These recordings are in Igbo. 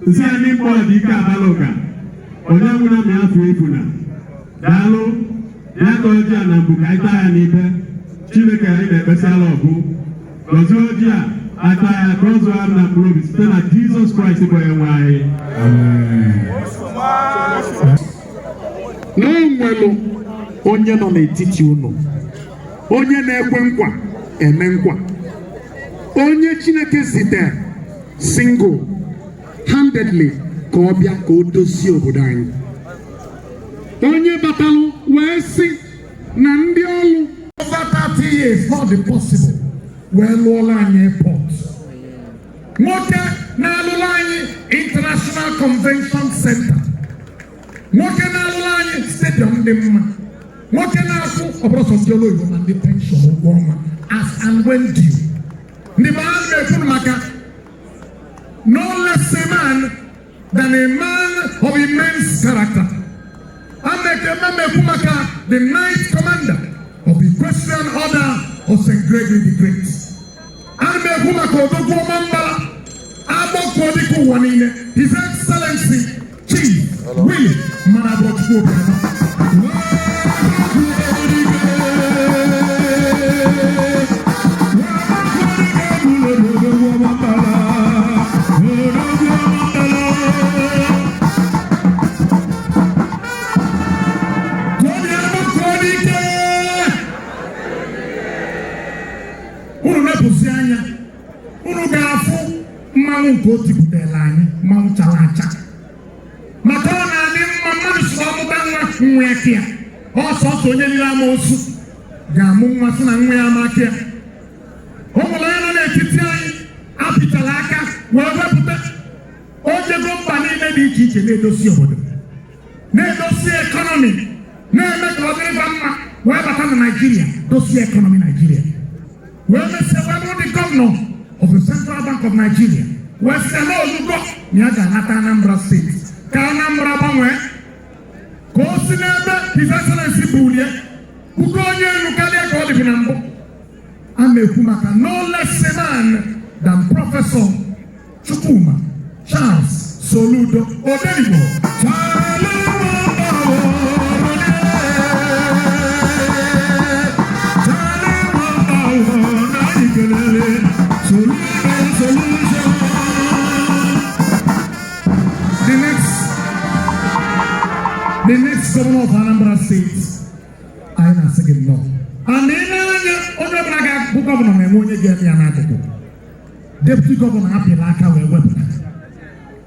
nsi ani mbọ di ka baloka onye nwuna mi afu efuna daalụ ya ka oji a na mbụ ka ịta ya n'ibe Chineke anyị na-ekpesala ọgụ gọzie oji a ata ya ka ọ zụọ na mkpụrụ obi site na Jizọs Kraịst bụ onyenwe anyị. n'onwelu onye nọ n'etiti unu onye na-ekwe nkwa eme nkwa onye Chineke zitere single handedly ka ọ bịa ka o dozie obodo anyị onye batalụ wee sị na ndị ọlụ over 30 years not the possible wee lụọla anyị airport nwoke na-alụla anyị International Convention Center nwoke na-alụla anyị stadium dị mma nwoke na-akwụ ọbụrọsọ ndị ọlụ Igbo na ndị pension ụgwọ ọnwa as and when due ndị be a na-ekwu maka no less a man than a man of immense character. The ninth commander of the Equestrian Order of St. Gregory the Great. His Excellency Chief William Manabot. Also, onye nile amosu ga-amụ nwa sị na nwa ya amakia ụmụla ya nọ n'etiti anyị apịtala aka wee wepụta ojego mba niile dị iche iche na-edosi obodo na-edosi ekọnọmi na-eme ka ọ dịrịba mma wee bata na Nigeria dosie ekọnọmi Nigeria wee mesie wee bụrụ the governor of the Central Bank of Nigeria wee sị na ozugbo na ya ga-anata Anambra State ka Anambra gbanwee ka o si n'ebe His Excellency Bulie ugo onye elu karịa ka ọ dị na mbụ a na-ekwu maka no less a man than Professor Chukwuma Charles Soludo Odenigbo. The next governor of Anambra State, I am saying no. And then, Deputy Governor Happy Laka will weapon.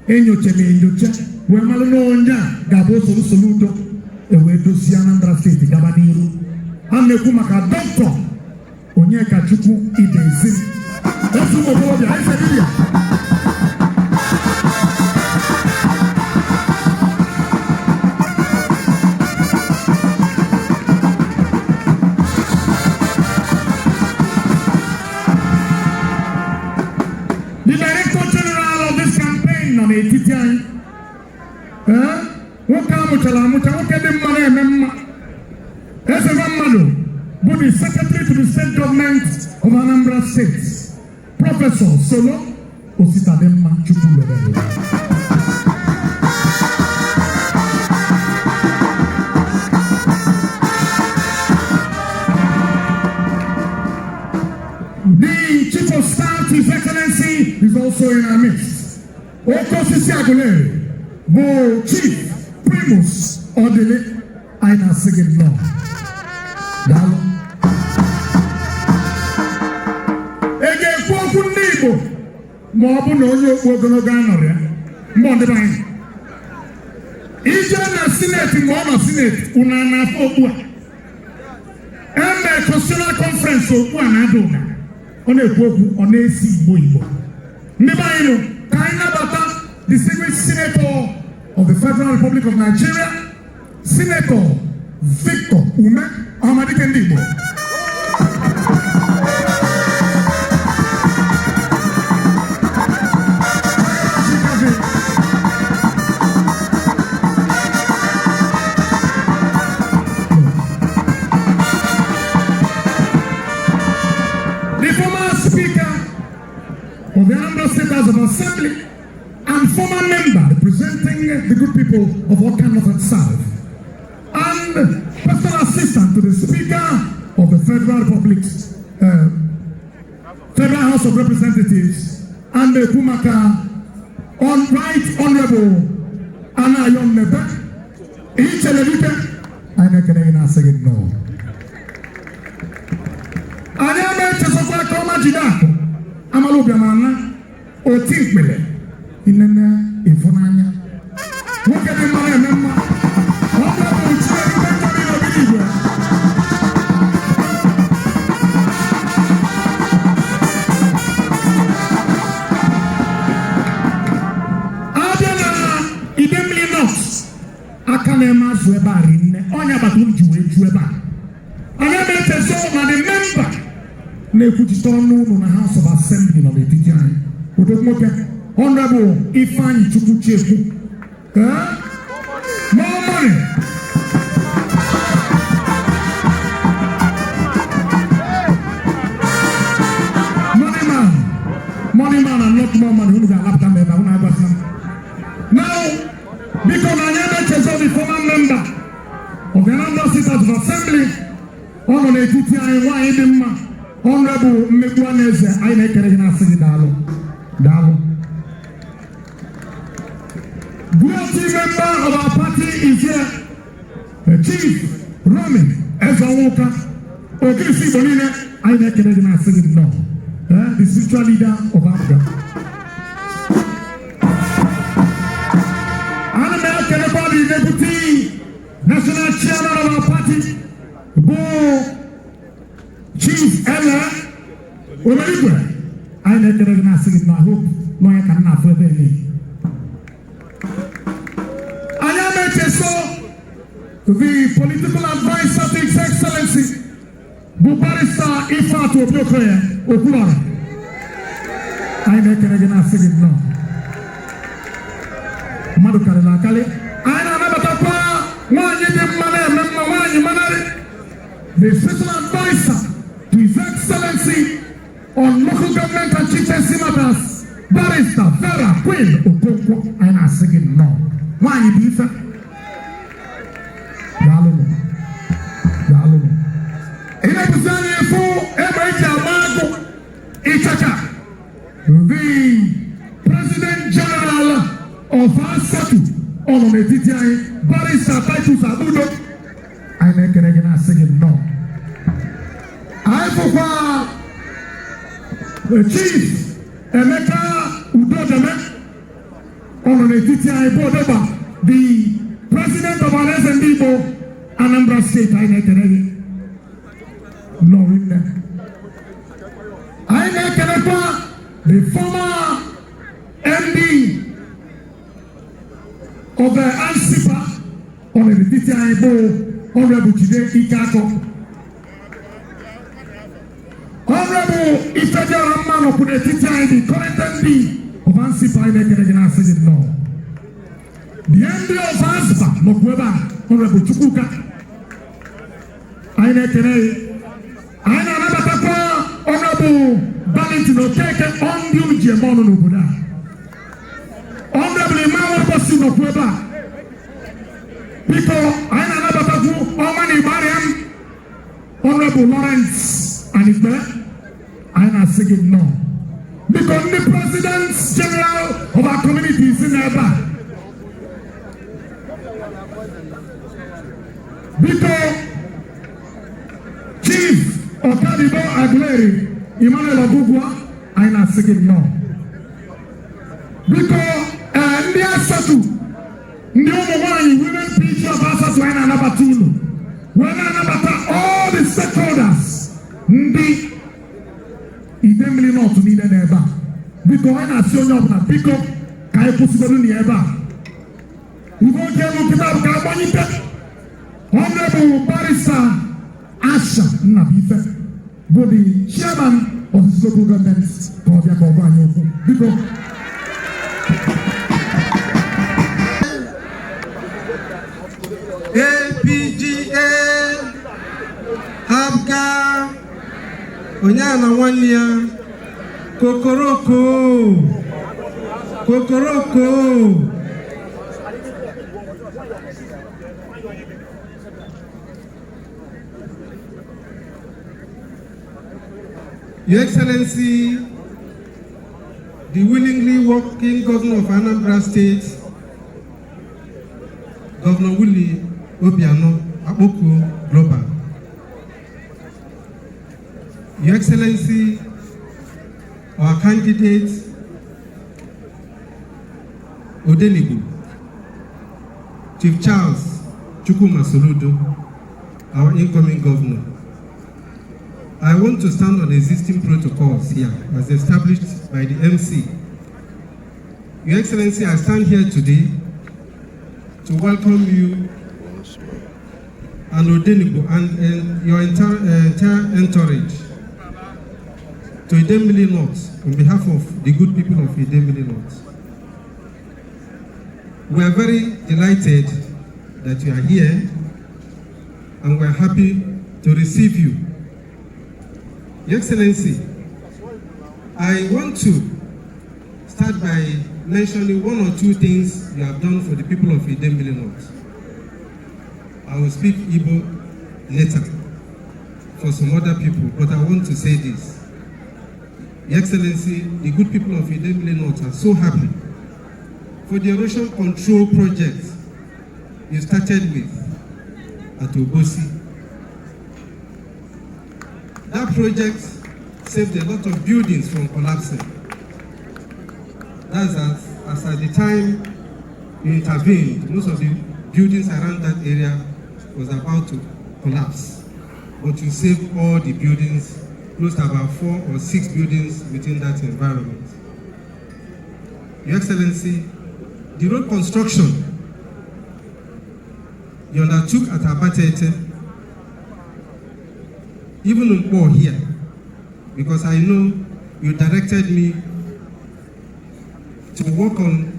Enyoche, where Malonja, Gabo Soludo, a way to see Anambra State, Gabaniru, and the Kumaka doctor, Onyeka Chuku, Idezin. That's what I said. The Secretary to the State Government of Anambra State, Professor Solo Ositademma Chukwulobere. The Chief of Staff, His Excellency, is also in our midst. Okosisi Agulere, Bo Chief Primus Odele, Aina Sigin Law. Dalo. Ma ọ bụ na onye okwu ogologo anọrọ ya mgbe ọ dịba anyị ije na sineti ma ọ nọ sineti unu na-afọ okpu a eme constitutional conference okpu a na-ada ụda ọ na-ekwu okwu ọ na-esi Igbo ndị be anyị nụ ka anyị nabata distinguished senator of the Federal Republic of Nigeria, Senator Victor Ume Amadike ndị Igbo. Of the Anambra State House of Assembly and former member the good people of Oka North and South, and personal assistant to the Speaker of the Federal Republic, Federal House of Representatives, and the Kumaka, Right Honorable Anna Yon Nebe, each elevate, I make a second no. I never just a coma Jidako, Amalubiamana, or Tinkmele, in an Infonania. Look at the man, Akanema Zwebari, Onya Batunju, Jueba. I am a so na the member. Ne put it on in the House of Assembly of the Tijan. Would have looked at Honorable Ifan Chukuchefu. More money. Money man, and not more money. Who got left on them? Now, because I am the former member of the Honorable Citizens of Assembly, Honorable TTI, Honorable Mekwanese, I make a Dalo. Guilty member of our party is here, the Chief Roman Ezawoka, Ogisi Bonine, I make a the spiritual leader of Africa. The Deputy National Chairman of our party, Chief Ella Omerigwe. I make a recognition. I hope no one can not further me. I am the political advisor to His Excellency, Barrister Ifatu Obiokwe Okulora. I make a recognition now. Madukale Kale. The special advisor to His Excellency on local government and chieftaincy matters, Barrister Vera Queen Okonkwo, and I say no. Why you do that? Yalo. In a position for Mago Ichaka, the President General of ASATU. On the TTI, Barrister Titus Abudo, I make a recognition no. I for the Chief Emeka Udodeme on the TTI Bodeba, the President of our SND Anambra State, I make a no in there. I make a the former MD of the ANSIPA on the TTI Honorable Jide Ikako. Honorable Ifeja Ramman of the TTI, the current MD of ANSIPA, I make a recognition no. The MD of ANSIPA, Mokweba, Honorable Chukuka. I make a Honorable Valentino Keke on the Jemono Nobuda. Honorable Emmanuel Bossin of Weba. People, I am Nabataku, Omani Mariam, Honorable Lawrence Anibbe, I am saying no. Because the President General of our community is in Eba. Because Chief Okadibo Aguleri, Emmanuel Ogugwa, I am saying no. Because ndị asatụ ndị ụmụ nwanyị women picture of asatụ anyị na-anabata unu wee na-anabata all the stakeholders ndị Idemili North niile n'ebe a biko anyị na-asị onye ọbụla biko ka anyị kwụsịgodu n'ebe a ugo oge elu nkịta bụ ka agbanyite Honorable Barrister Asha Nnabuife bụ the chairman of the local government ka ọ bịa ka ọ gwa anyị okwu biko. APGA Habka Onyana Wanya Kokoroko Your Excellency, the willingly working Governor of Anambra State, Governor Willie Obiano Akpoko Global. Your Excellency, our candidate, Odenigbo, Chief Charles Chukwuma Soludo, our incoming governor. I want to stand on existing protocols here as established by the MC. Your Excellency, I stand here today to welcome you and Odenigbo and your entire entourage to Idemili North on behalf of the good people of Idemili North. We are very delighted that you are here and we are happy to receive you. Your Excellency, I want to start by mentioning one or two things you have done for the people of Idemili North. I will speak Igbo later for some other people, but I want to say this. Your Excellency, the good people of Idemili North are so happy for the erosion control project you started with at Obosi. That project saved a lot of buildings from collapsing. That's as at the time you intervened, most of the buildings around that area was about to collapse. But you saved all the buildings, close to about 4 or 6 buildings within that environment. Your Excellency, the road construction you undertook at Abatete, even in Mpo here, because I know you directed me to work on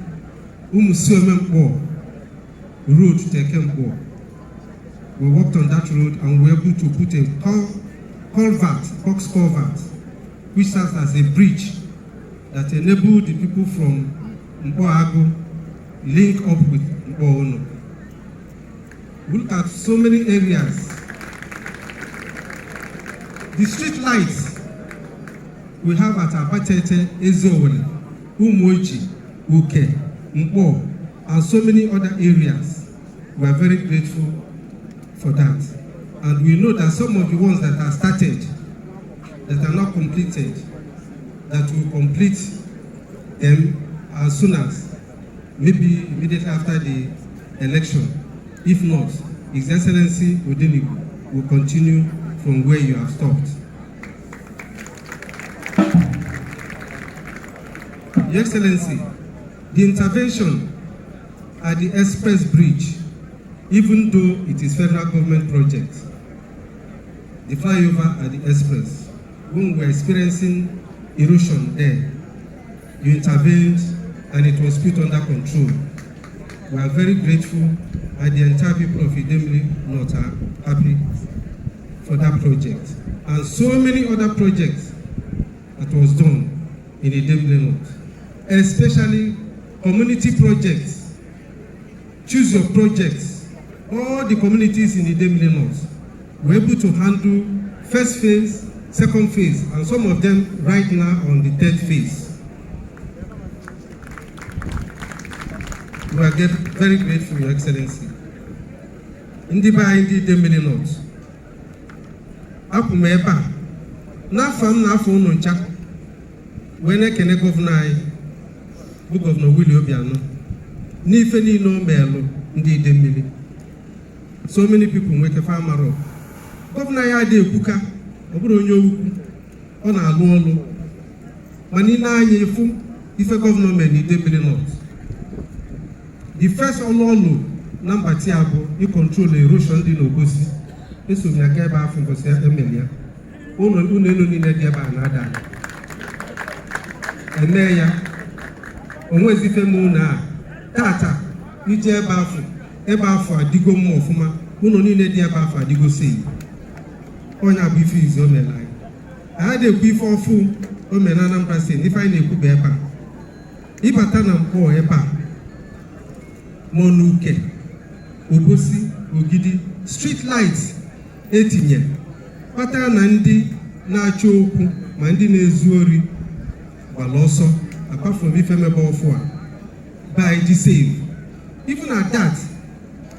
Umusueme Mpo road to Mpo. We worked on that road and we were able to put a culvert, box culvert, which serves as a bridge that enabled the people from Mpo Agu link up with Mpo Ono. We look at so many areas. The street lights we have at Abatete, Ezewole, Umoji, Uke, Mpo, and so many other areas. We are very grateful for that. And we know that some of the ones that are started, that are not completed, that will complete them as soon as, maybe immediately after the election. If not, His Excellency Odenigbo will continue from where you have stopped. Your Excellency, the intervention at the express bridge, even though it is federal government project, the flyover at the express, when we were experiencing erosion there, you intervened and it was put under control. We are very grateful and the entire people of Idemili North are happy for that project. And so many other projects that was done in Idemili North, especially community projects. Choose your projects. All the communities in Idemili North were able to handle first phase, second phase, and some of them right now on the third phase. We are very grateful, Your Excellency. Ndiba indi Idemili North. Akuma eba. Na fam na afọ unu ncha. Wene kene governor bụ Governor Willie Obiano. N'ife niile o meelu ndị Idemili. So many people nweke farmer up. Governor ya dị ekwuka, ọ bụrụ onye okwu, ọ na-alụ ọlụ. Ma niile anya efu ife governor mere n'Idemili North. The first ọlụ na mbati abụ control erosion dị n'Obosi. Eso m ya ga ebe afọ ngosi emeli ya. Ụlọ elu niile dị ebe a na-ada. Eme ya, onwezi ife m ụlọ a, tata ije ebe afọ adịgo mma ọfụma, ụlọ niile dị ebe afọ adịgo sei. Onye abụ ife izu o mere anyị. Anyị na-ekwu ife ọfụ o mere na Anambra State, ife anyị na-ekwu bụ ebe a. Ịbata na Mkpọ ebe a, Monuke, Obosi, Ogidi, street lights, etinye, pata na ndị na-achọ okwu ma ndị na-ezu ori gbara ọsọ apart from ife mebe ọfụ a by the save. Even at that,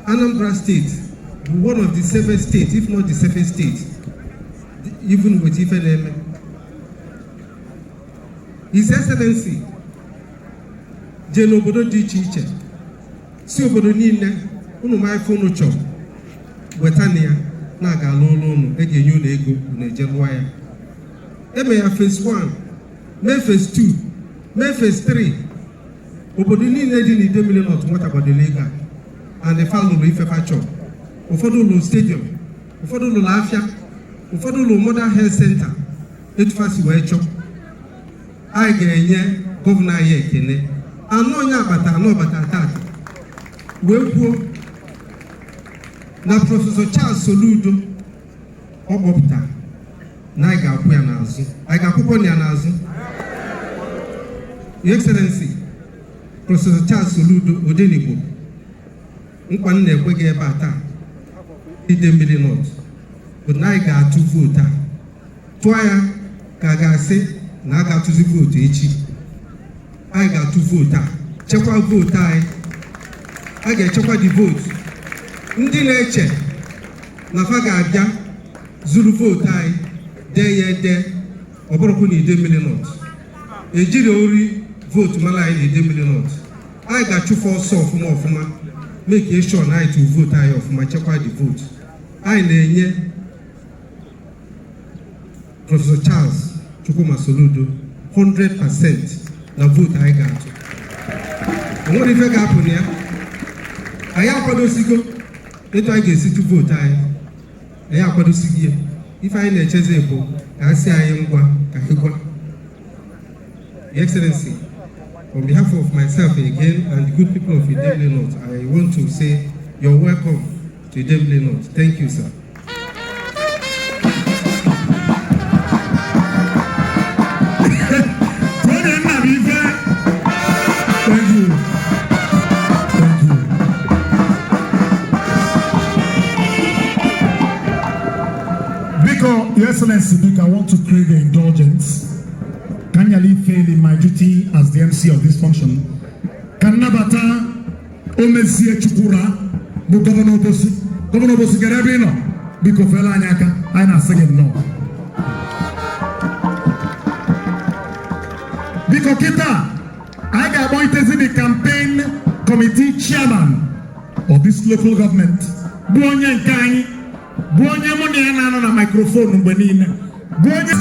Anambra State, one of the safest states, if not the safest state, even with ife na-eme. His Excellency je n'obodo dị iche iche si obodo niile unu ma ife unu chọrọ wetana ya na-aga alụ ụlọ unu ga-enye unu ego unu eje lụọ ya. Eme ya phase 1, mee phase 2, mee phase 3. Obodo niile dị n'Idemili North nweta gbadoro ego a and fa lụrụ ife fa chọrọ. Ụfọdụ ụlọ stadium, ụfọdụ ụlọ afịa, ụfọdụ ụlọ modern health center etufa si wee chọọ. Anyị ga-enye gọvanọ anyị ekene anụ onye agbata anụ ọbata tata wee kwuo na Prọfesọ Charles Soludo ọ kpọpụtara na anyị ga-akwụ ya n'azụ, anyị ga-akwụkwọ ya n'azụ. Your Excellency Prọfesọ Charles Soludo Odenigbo nkwa nna ekweghị ebe a taa Idemili North bụ na anyị ga-atụ vootu a tụọ ya ka a ga-asị na a ga-atụzi vootu echi. Anyị ga-atụ vootu a chekwa vootu anyị, a ga-echekwa di vootu ndị na-eche na fa ga-abịa zuru vootu anyị dee ya ede ọ bụrụkwa na Idemili North ejiri ori vootu mara anyị na Idemili North. Anyị ga-achụfe ọsọ ọfụma make sure na anyị tụ vootu anyị ọfụma chekwa di vootu. Anyị na-enye Prọfesọ Charles Chukwuma Soludo 100% na vootu anyị ga-atụ. Onwere ife ga-apụ na ya. Anyị akwadosigo etu anyị ga-esi tụ vootu anyị akwadosigo ya. Ife anyị na-echeze bụ ka a sị anyị ngwa ka anyị gwa. Your Excellency, on behalf of myself again and the good people of Idemili North, I want to say you're welcome to Idemili North. Thank you, sir. Your Excellency, I want to crave your indulgence. Can you fail in my duty as the MC of this function? Can Nabata Omesie Chukura, bu Governor Bosi Garabino, because Fela Nyaka, I'm not saying no. Because Kita, I got appointed in the campaign committee chairman of this local government. Buonya Nkanyi. Buonya money na na microphone mbenine. Buonya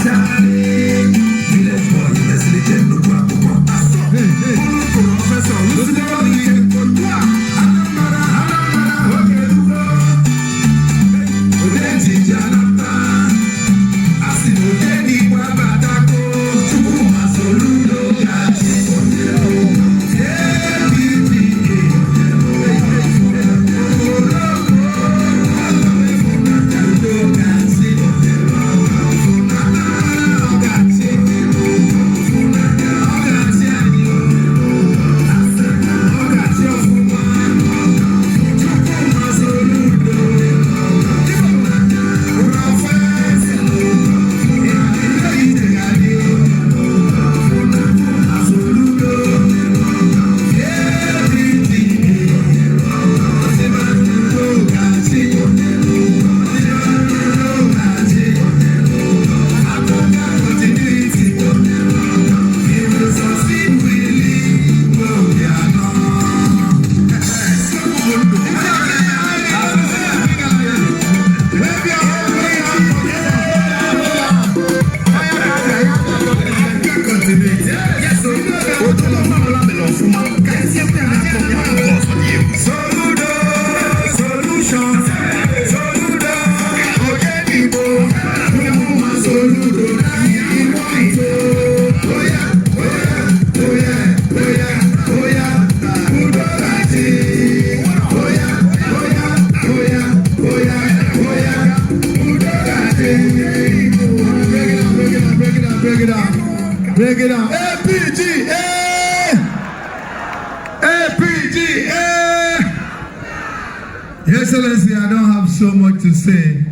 Your Excellency, I don't have so much to say.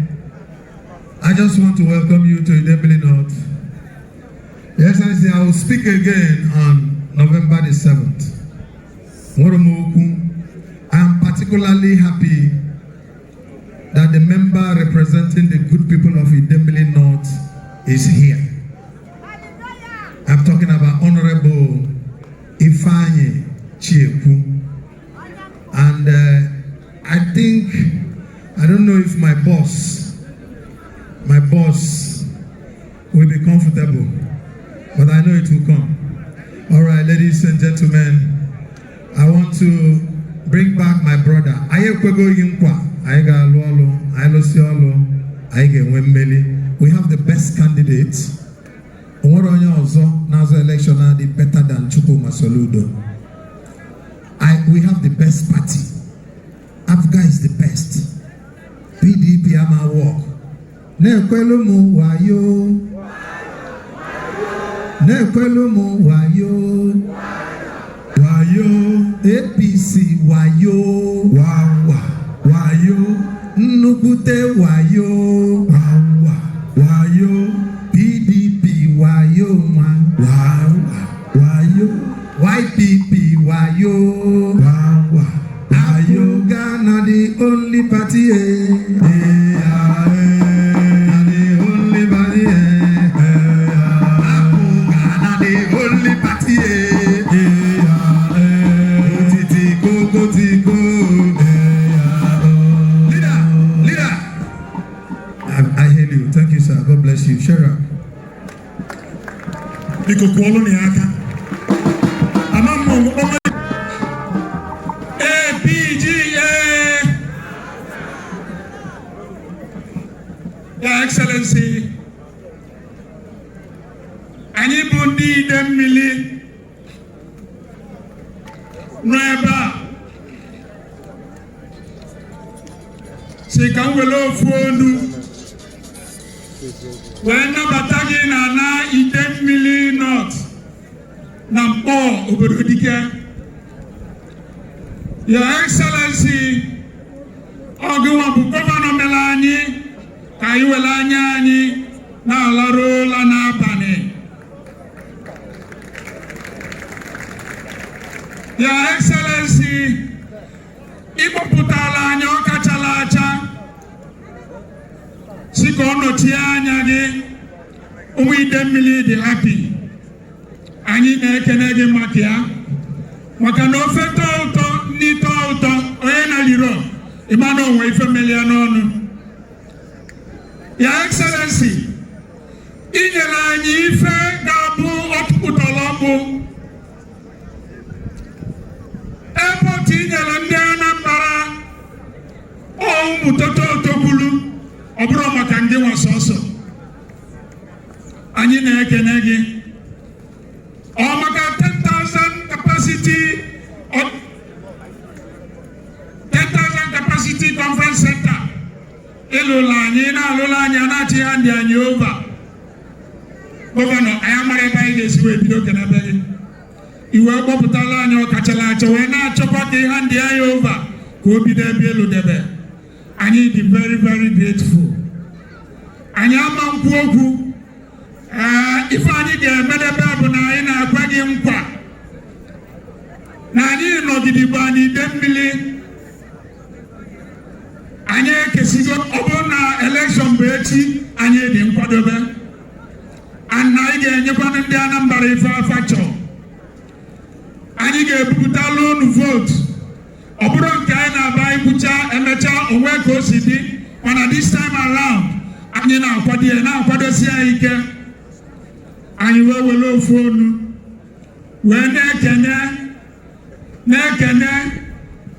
I just want to welcome you to Idemili North. Your Excellency, I will speak again on November the 7th. I am particularly happy that the member representing the good people of Idemili North is here. I'm talking about Honorable Ifeanyi Chieku. And I think, I don't know if my boss will be comfortable, but I know it will come. All right, ladies and gentlemen, I want to bring back my brother. We have the best candidates. Nazo election are better than Chukwu Soludo. We have the best party. Afga is the best. PDP ama walk. Nekwelumu wayo. Nekwelumu wayo. Wayo. APC wayo. Wawa. Wayo. Nnukute wayo. Wawa. Wayo. PDP wayo ma. Wawa. Wayo. YPP wayo. Wawa. Wayo. Ghana the only party. Your Excellency, anyị bụ ndị Idemili nọ ebe a si ka m were ofu olu wee nabata gị na Idemili North na Mkpọ obodo Dike. Your Excellency, ọgụwa bụ gọvanọ mere anyị ka anyị were anya anyị na-alarụ ụla n'abalị. Your Excellency, ịkpọpụtala anyị ọkachala acha si ka ọ nọchie anya gị. Ụmụ Idemili dị happy. Anyị na-ekene gị maka ya, maka na ofe tọọ ụtọ ndị tọọ ụtọ onye na-aliro ịma na onwe ife mmeli ya n'ọnụ. Your Excellency, inyere anyị ife ga-abụ ọtụpụtara ọkụ. Airport inyere ndị Anambra ụmụ tototokwulu ọ bụrụ maka ndị nwa sọsọ. Anyị na-ekene gị. Ọ maka 10,000 capacity conference center. Ịlụla anyị na-alụla anyị anachi ha ndị anyị ova. Gọvanọ anyị amara ebe anyị ga-esi wee bido kenebe gị. Iwe kpọpụtala anyị ọkachala achọ wee na-achọkwa ka ihe ndị anyị ova ka o bido ebe ịlụdebe. Anyị dị very very grateful. Anyị ama nkwu okwu. Ife anyị ga-emedebe bụ na anyị na-agwa gị nkwa na anyị nọgidigbo anyị Idemili. Anyị ekesigo ọ bụrụ na election bụ echi anyị dị nkwadobe. Ana anyị ga-enyekwa ndị Anambra ife afa chọọ. Anyị ga-ebupụtala unu vote. Ọ bụrụ nke anyị na-aba ikwucha emechaa onwe ka o si dị, mana this time around anyị na-akwadosi anyị ike. Anyị wee were ofu onu wee na-ekene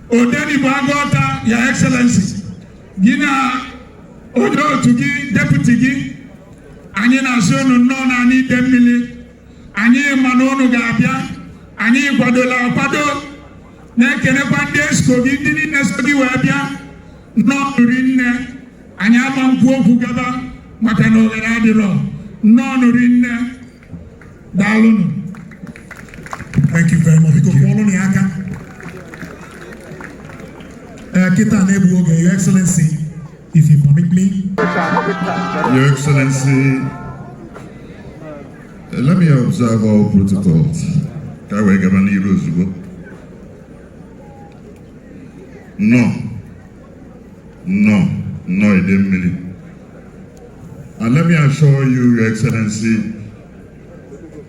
Odenigbo Agụọta, Your Excellency, gị na onye otu gị deputy gị. Anyị na-asị unu nnọọ na Idemili. Anyị ma na unu ga-abịa. Anyị kwadola akwado. Na-ekenekwa ndị esko gị ndị niile so gị wee bịa nnọọ rinne. Anyị ama nkwu okwu gaba maka na oghere adịrọ. Nnọọ rinne. Daalụnụ. Thank you very much. Your Excellency, if you permit me. Your Excellency, let me observe all protocols. No, it didn't mean. And let me assure you, Your Excellency,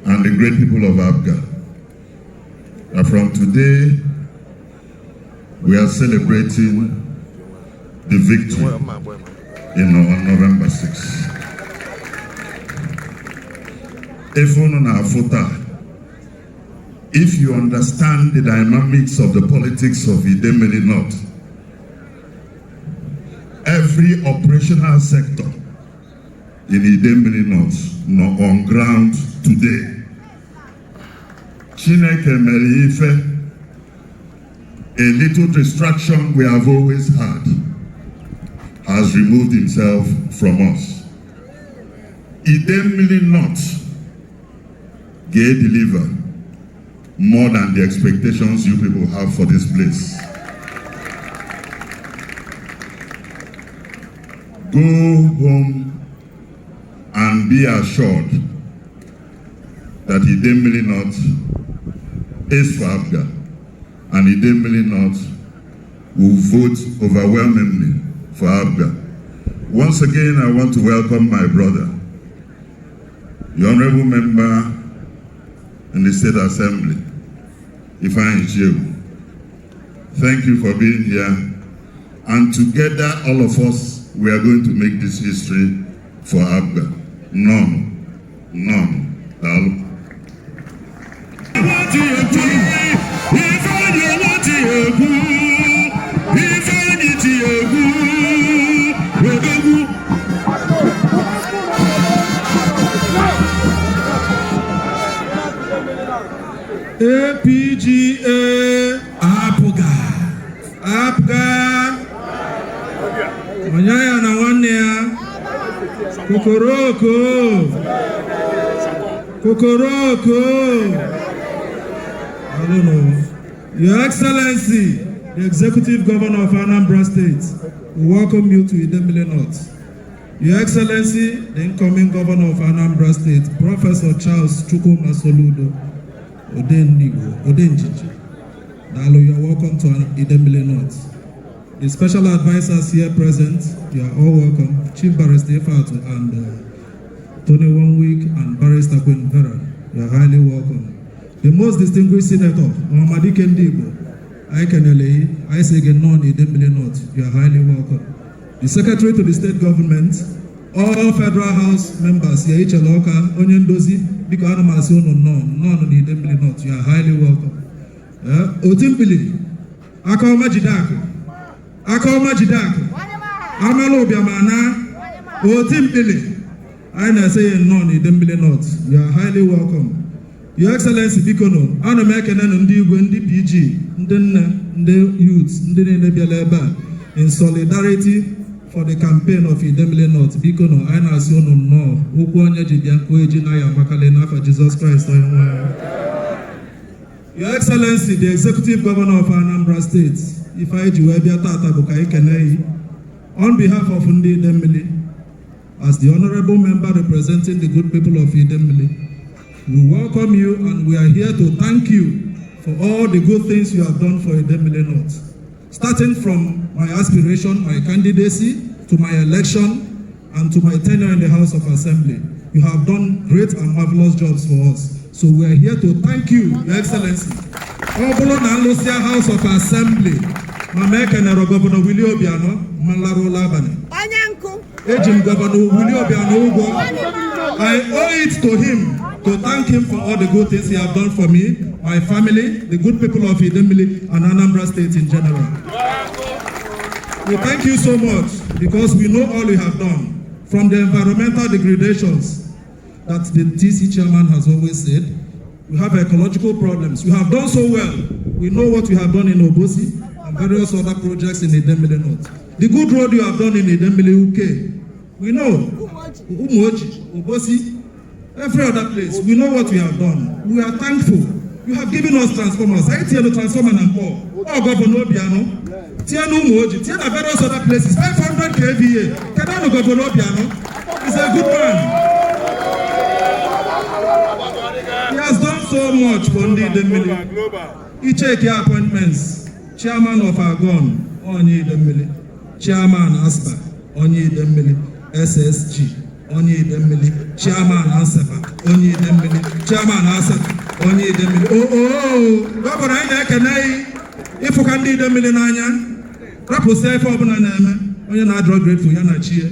and the great people of APGA, that from today, we are celebrating the victory on November 6. If you understand the dynamics of the politics of Idemili North, every operational sector in Idemili North, on ground today, Chineke mere ife, a little distraction we have always had has removed himself from us. Idemili North gave deliver more than the expectations you people have for this place. Go home and be assured that Idemili North is for APGA, and Idemili North will vote overwhelmingly for APGA. Once again, I want to welcome my brother, the honorable member in the State Assembly, Ifeanyi Ichiewu. Thank you for being here, and together, all of us, we are going to make this history for APGA. None. APGA, APGA, Onyaya na nwanne ya, Kokoroko. I don't know. Your Excellency, the Executive Governor of Anambra State, we welcome you to Idemili North. Your Excellency, the incoming Governor of Anambra State, Professor Charles Chukwuma Soludo Odenjiji. Dalo, you are welcome to Idemili North. The special advisors here present, you are all welcome. Chief Barrister Ifatu and Tony Wanwick and Barrister Queen Vera, you are highly welcome. The most distinguished Senator, Muhammadi Kendigo, Aikenele, Isaac Non Idemili North, you are highly welcome. The Secretary to the State Government, all Federal House members, Yaicha Loka, Onyendozi, Biko Anamasi Non Idemili North, you are highly welcome. Otimpili, Akaoma Jidaku, Amalo Biamana, Otimpili, I say Non Idemili North, you are highly welcome. Your Excellency Bikono, an American and Ndi PG, Ndi youths, Ndi Nebialeba, in solidarity for the campaign of Idemili North, Bikono, I Nasiono No, Ukwanya Jidianko Ejinaya Makalena for Jesus Christ. Your Excellency, the Executive Governor of Anambra State, Ifeanyi Ichiewu Tata Bukai Kenei, on behalf of Ndi Idemili, as the honorable member representing the good people of Idemili, we welcome you and we are here to thank you for all the good things you have done for Idemili North. Starting from my aspiration, my candidacy, to my election, and to my tenure in the House of Assembly. You have done great and marvelous jobs for us. So we are here to thank you, Your Excellency. Obolo na Lucia House of Assembly, Mamekenero Governor Willie Obiano, Malaro Labane. Ejim Governor Willie Obiano Ugo. I owe it to him to thank him for all the good things he has done for me, my family, the good people of Idemili, and Anambra State in general. We thank you so much because we know all you have done, from the environmental degradations that the TC chairman has always said. We have ecological problems. You have done so well. We know what you have done in Obosi and various other projects in Idemili North. The good road you have done in Idemili UK, we know. Umoji, Obosi, every other place, we know what we have done. We are thankful. You have given us transformers. I tell the transformer and poor. Oh, Governor Obiano, tie na Umuoji, tie na various other places, 500 kVA. Kedanu Governor Obiano is a good man. He has done so much for Ndi Idemili. He check your appointments. Chairman of Agon, Onyi Idemili. Chairman ASPA, Onyi Idemili. SSG, Onyi Idemili. Chairman ASEPA, Onyi Idemili. Chairman ASEPA, Onyi Idemili. Governor Anya Kenai, if you can do Idemili Nanya, Rapose for Bunaneme, Onye na draw grateful, Yana Chie.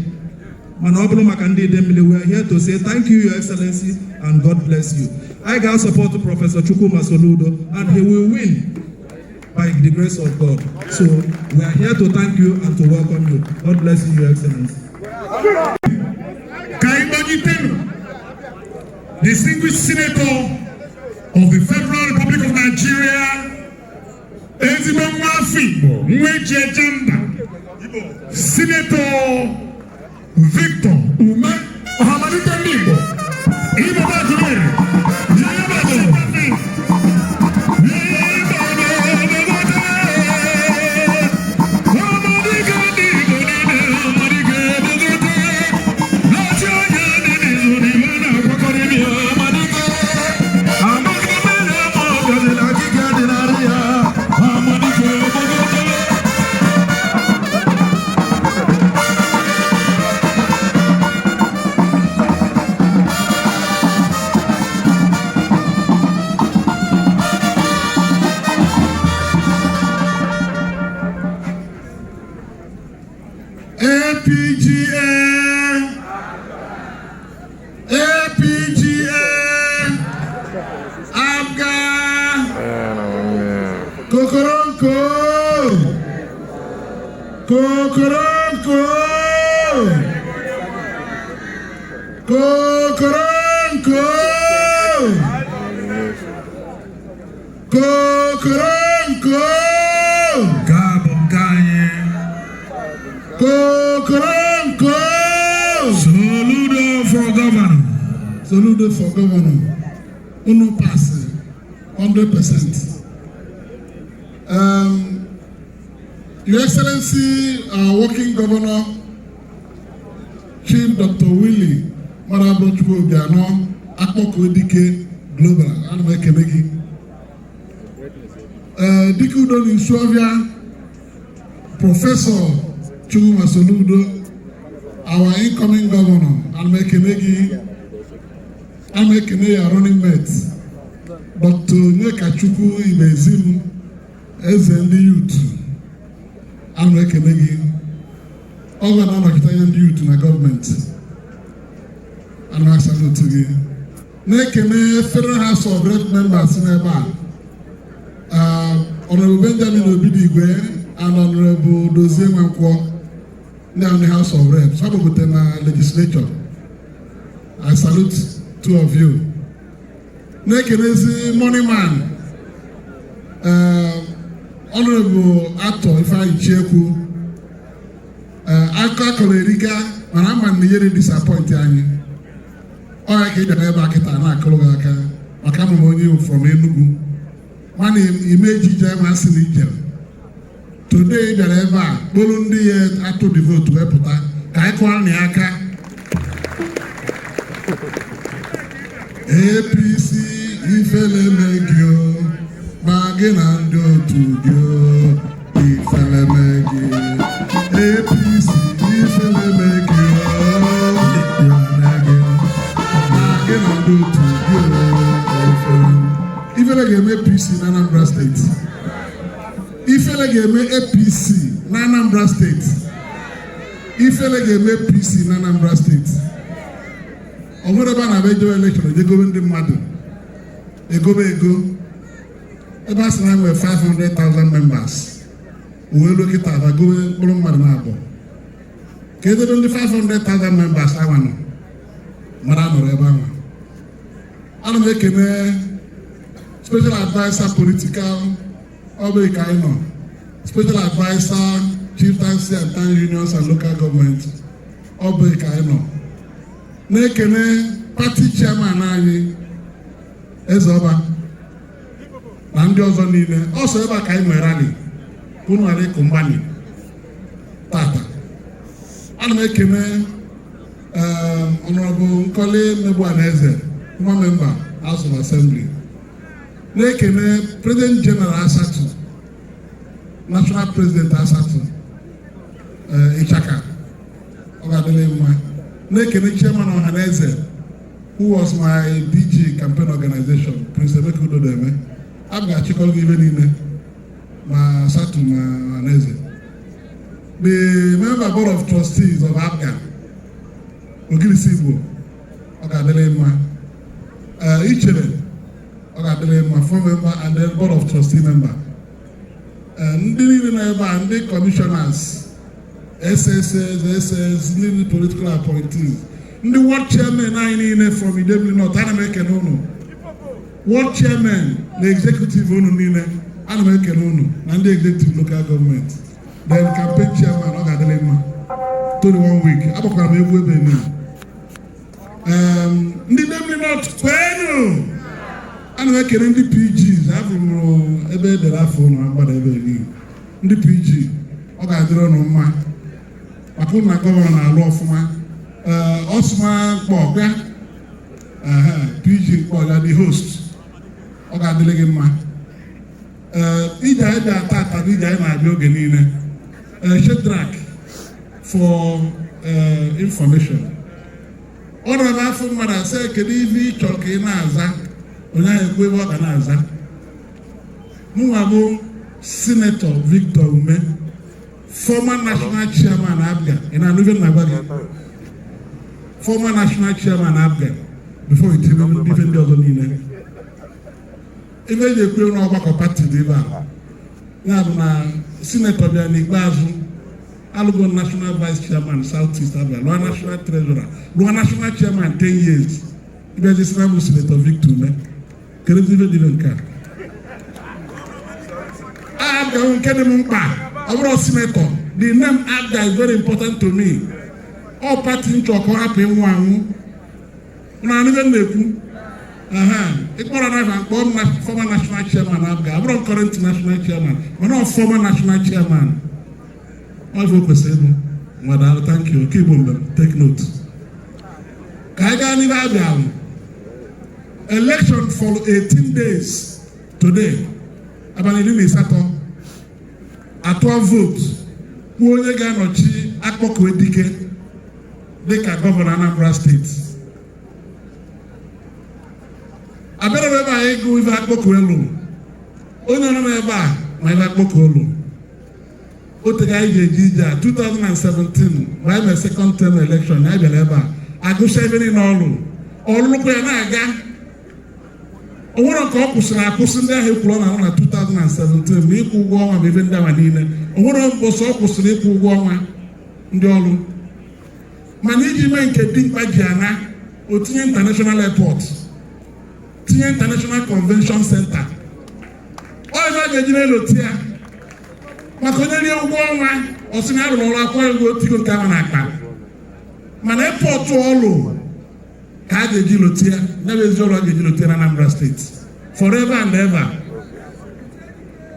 Manoblo Makandi Idemili, we are here to say thank you, Your Excellency, and God bless you. I got support to Professor Chukwuma Soludo, and he will win by the grace of God. So we are here to thank you and to welcome you. God bless you, Your Excellency. Distinguished Senator of the Federal Republic of Nigeria, Ezimo Mwafi Mweje Jamba, Senator Victor Uma Muhammadu Talibo, Ibo Bajumere, Soludo for governor. Uno pass 100%. Your Excellency, our working governor, Chief Dr. Willie Marabrochukwu Obiano, Akpoko Dike Global, Anmekenegi. Dike Udon in Suavia, Professor Chukwuma Soludo, our incoming governor, Anmekenegi. I'm making a running mate, Dr. Nyekachukwu Ibezim, as the youth. I'm making a all the non-Octarian youth in the government. And I salute to you. Making a Federal House of Rep members in the bar. Honorable Benjamin Obidigwe and Honorable Dozie Mankwo, now in the House of Reps, some of them are legislature. I salute two of you. Nekenezi money man, Honorable Ato Ifeanyi Ichekwu, aka Koleriga, mana ama na yere disappoint anyị. Oya ka ịbịa n'ebe akịta na-akụrụ gị aka, maka amụ m onye from Enugu. Mana imeji je masị na ije. Today ịbịara ebe a, kpọrọ ndị ya atụ the vote wepụta, ka anyị kụọ anyị aka. APC ifele megio magina ndo tugio ifele megio APC ifele megio magina ndo tugio ifele game APC na Anambra State ifele game APC na Anambra State ifele game APC na Anambra State. Ọmọdébà na abẹ́jọ́ election ejegobe ndị mmadụ egobe ego ebe a sị na nwere 500,000 members uwe lokịta abagobe mkpụrụ mmadụ na-abụ ka edebe ndị 500,000 members awa nọ mmadụ anọrọ ebe ahụ. Ana m ekene special adviser political ọbụ ka anyị nọ special adviser chieftaincy and town unions and local government ọbụ ka anyị nọ. Na-ekene party chairman anyị Ezeoba na ndị ọzọ niile ọsọ ebe a ka anyị nwere rally unu ghara ịkụ mgbani tata. Ana m ekene Honorable Nkoli Megbuanaeze, nwa member House of Assembly, na-ekene President General Asatu, National President Asatu Ichaka, ọ ga-adịrị mma, na-ekene Chairman Ohaneze, who was my DG campaign organization, Prince Emeka Udodeme. A ga-achịkọrọ gị ibe niile ma Asatu ma Ohaneze. The member board of trustees of APGA, Ogilisi Igbo, ọ ga-adịrị mma, Ichere, ọ ga-adịrị mma, former member and then board of trustee member. Ndị niile na ebe a, ndị commissioners, SSS, SS, ndị political appointees, ndị ward chairman anyị niile from Idemili North, ana m ekene unu. Ward chairman na executive unu niile, ana m ekene unu, na ndị executive local government. Then campaign chairman, ọ ga-adịrị mma. 21 week, agbakwara m egwu ebe niile. Ndị Idemili North kwenu, ana m ekene ndị PGs, afọ m ebe edere afọ unu agbada ebe niile. Ndị PG, ọ ga-adịrị unu mma. Maka unu na gọvanọ na-alụ ọfụma. Osman Kpọga, PG Kpọga, the host, ọ ga-adịrị gị mma. Ije anyị dị ata ije anyị na-abịa oge niile. Shedrack for information. Ọ nọrọ n'afọ mmadụ asị kedu ife ị chọrọ ka ị na-aza, onye ahụ ekwu ebe ọ ga na-aza. Mụnwa bụ Senator Victor Ume, former national chairman APGA. Ị na-anụ ife na-agwa gị? Former national chairman APGA, before he came in different other niile. Even the Queen of Bako Party, now Senator Biani Bazu, Alugo National Vice Chairman, Southeast Abia, Loa National Treasurer, Loa National Chairman 10 years. If there's Islam Senator Victor, can you even car? Abga Kenemumpa, our senator, the name Abga is very important to me. All parties in Choko happen one. Now, even the former national chairman Abga, I'm current national chairman, but not former national chairman. All for the Madam, thank you. Keep on, take note. Kaigani Abga, election for 18 days today. Abanidini Sato, at 12 votes, who are going to Akpoko Edike, they can govern Anambra State. I better never go with Akpoko alone. Only never my Akpoko alone. Otega Ijija 2017, why my second term election, I believe I go 7 in all look where I got. Oworo ka ọkwụsịrị akwụsị ndị ahụ ekwuru ọnwa na 2017 na ịkwụ ụgwọ ọnwa bụ ebe ndị awa niile. Oworo mbọsọ ọkwụsịrị ịkwụ ụgwọ ọnwa ndị ọrụ. Mana iji mee nke dimkpa ji ana, o tinye international airport, tinye international convention center. Ọ ebe a ga-eji na-eloti ya. Maka onye rie ụgwọ ọnwa, ọ sị na arụrụ ọrụ akwụkwọ ego otigo nke ahụ na-akpa. Mana airport ọrụ ka a ga-eji loti ya, na-ebe ezi ọrụ a ga-eji loti ya na Anambra State forever and ever.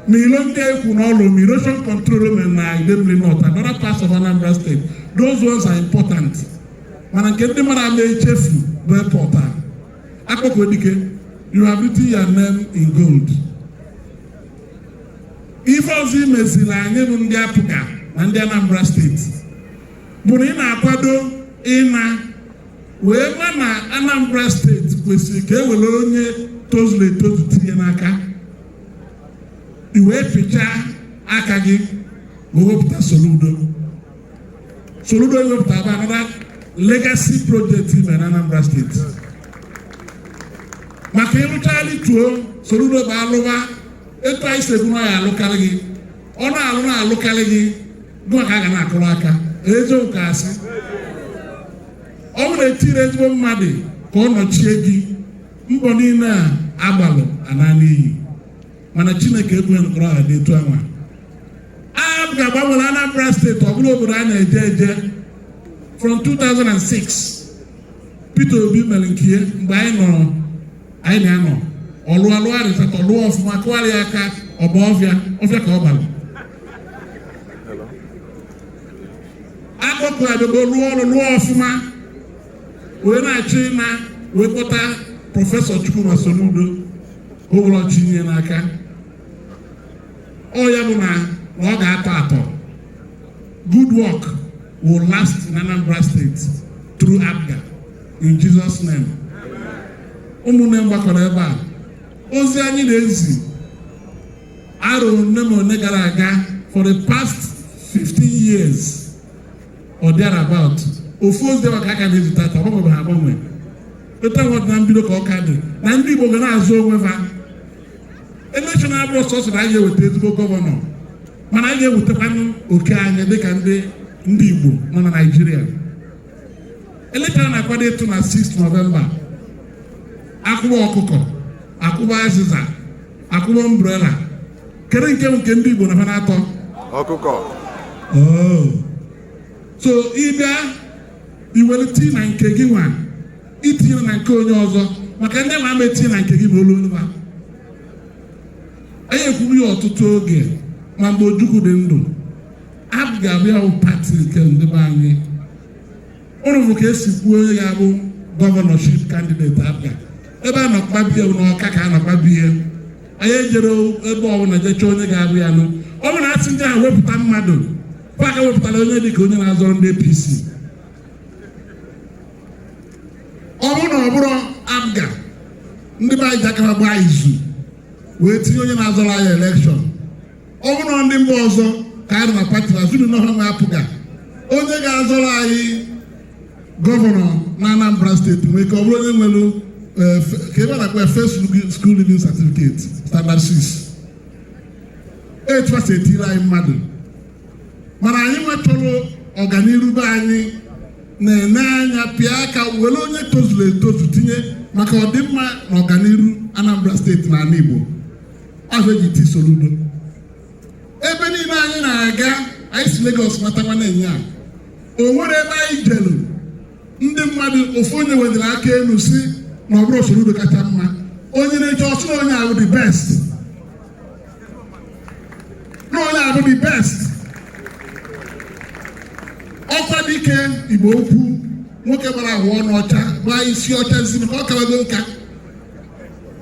Ma ilo ndị ekwu n'ọlụ, ma erosion control room na Idemili North and other parts of Anambra State, those ones are important. Mana nke ndị mara ama echefu bụ airport a. Akpọkọ Edike, you have written your name in gold. Ife ọzọ imezili anyị bụ ndị Apụga na ndị Anambra State bụ na ị na-akwado ịna wee ma na Anambra State kwesịrị ka e were onye tozuru etozu tinye n'aka, i wee pịchaa aka gị wee wepụta Soludo ewepụta bụ another legacy project ime na Anambra State. Maka ịrụchala ituo Soludo bụ alụwa etu anyị si ebu ya alụkarị gị, ọ na-alụ na-alụkarị gị gụọ ka a ga na-akụrụ aka eziokwu ka asị. Ọ bụrụ etiri ezigbo mmadụ ka ọ nọchie gị, mbọ niile a agbalụ ana n'iyi, mana Chineke ekweghị nkọrọ ha dị etu anwa. A ga-agbanwere Anambra State ọ bụrụ obodo a na-eje eje. From 2006 Peter Obi mere nke mgbe anyị na-anọ ọlụalụ arịsatọ lụọ ọfụma kụgharịa aka ọba ọfịa ka ọ balụ. akụkụ adogo rụọ ọrụ rụọ ọfụma wee na-achị na wee kpọta prọfesọ Chukwuma Soludo ụlọ chinye n'aka ọ ya bụ na ọ ga-atọ atọ. Good work will last in Anambra State through APGA in Jesus' name. Ụmụnne mgbakọrọ ebe a ozi anyị na-ezi arụrụ nne m one gara aga for the past 15 years or thereabout. Ofu ozi dị maka aka na-ezi tata ọgbanwe ha agbanwe eta nwọdụ na mbido ka ọ ka dị na ndị Igbo ga na-azụ onwe ha. Election abụrụ sọsọ na anyị ga-eweta ezigbo gọvanọ mana anyị ga-ewetakwanụ oke anyị dịka ndị Igbo nọ na Naịjirịa. Election na-akwado ịtụ na 6 November. Akwụkwọ ọkụkọ, akwụkwọ azịza, akwụkwọ umbrella. Kedu nke ndị Igbo na ha na-atọ? Ọkụkọ. So ịbịa iwere tii na nke gị nwa itinye na nke onye ọzọ maka ndị nwa ama etinye na nke gị ma olu olu ha. Anyị ekwuru ya ọtụtụ oge ma mgbe Ojukwu dị ndụ APGA abịa pati nke ndị be anyị. Ụrụ bụ ka esi kwuo onye ga-abụ gọvanọship kandideti APGA ebe a nọkpabie n'ọka ka a nọkpabie. Anyị ejere ebe ọbụla jecha onye ga-abụ ya nụ. Ọ bụrụ na asị ndị ahụ wepụta mmadụ paka wepụtara onye dị ka onye na-azọrọ ndị APC. Ọ bụrụ na ọ bụrụ APGA ndị be anyị jakara gbaa izu wee tinye onye na-azọrọ anyị elekshọn. Ọ bụrụ na ndị mba ọzọ ka a na pati na zuru n'ọha nwe apụga onye ga-azọrọ anyị gọvanọ na Anambra steeti nwee ka ọ bụrụ onye nwere ka ebe a na-akpọ first school living certificate standard 6. Etu a si etiri anyị mmadụ mana anyị nwetụrụ ọganiru be anyị na-ene anya pịa aka were onye tozuru etozu tinye maka ọdịmma na ọganiru Anambra steeti na ala Igbo. Ahụ eji ti Soludo ebe niile anyị na-aga anyị si Lagos matakwa na-enye a o nwere ebe anyị jelu ndị mmadụ ofu onye wedere aka elu si na ọ bụrụ Soludo kacha mma onye na-eche ọsụ na onye ahụ the best na onye ahụ the best. Ọkwa dike Igbo okwu nwoke gbara ahụ ọnụ ọcha gbaa isi ọcha zi ka ọ kawago nka.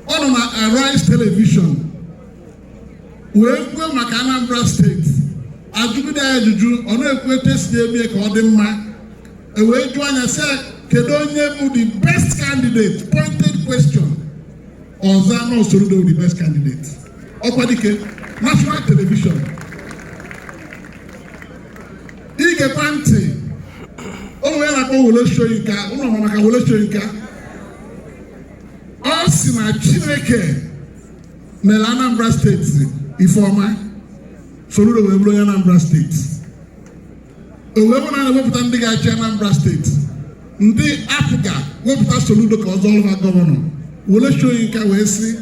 Ọ nọ na Arise Television wee kwuo maka Anambra steeti ajụgide ya ajụjụ ọ na-ekwu etu esi eme ka ọ dị mma wee jụọ anya sị kedu onye bụ the best candidate pointed question ọza na Soludo the best candidate. Ọkwa dike National Television igekwa ntị o nwere na-akpọ Wole Soyinka ụlọ maka Wole Soyinka ọ si na Chineke mere Anambra steeti ifeọma Soludo wee bụrụ onye Anambra steeti. O wee bụ na na-ewepụta ndị ga-achị Anambra steeti ndị APGA wepụta Soludo ka ọ zọọ ha gọvanọ. Wole Soyinka wee sị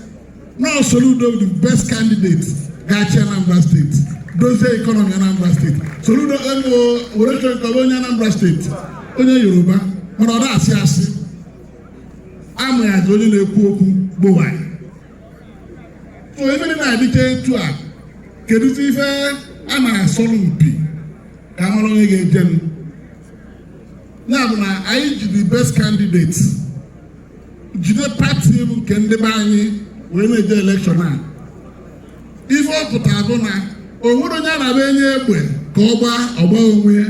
na Soludo the best candidate ga-achị Anambra steeti dozie ekọnọmi Anambra steeti. Soludo Wole Soyinka bụ onye Anambra steeti onye Yoruba mana ọ na-asị asị amụ ya dị onye na-ekwu okwu gbowanyị. So ebe dị na-adịcha etu a kedụzi ife a na-asọrọ mpi ka amara onye ga-eje m ya bụ na anyị ji the best candidate jide pati bụ nke ndị be anyị wee na-eje elekshọn a. Ife ọ pụtara bụ na o nwere onye a na-abịa enye egbe ka ọ gbaa ọgba onwe ya.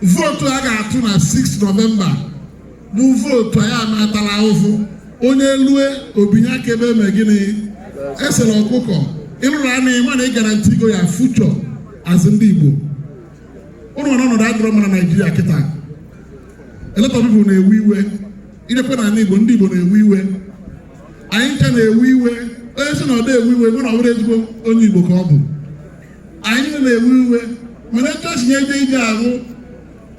Vootu a ga-atụ na 6 November bụ vootu anyị amatala ahụhụ onye lue obinye aka ebe eme gịnị esere ọkụkọ ịrụrụ anụ ịma na ị garanti go ya future as ndị Igbo. Ụnụ nọ n'ọnọdụ adịrọ mma na Naịjirịa kịta. A lot of people na-ewe iwe idekwe na Igbo ndị Igbo na-ewe iwe anyị ncha na-ewe iwe onye si na ọ na-ewe iwe bụ na ọ bụrụ ezigbo onye Igbo ka ọ bụ. Anyị na-ewe iwe mana etu esi nye eje ije ahụ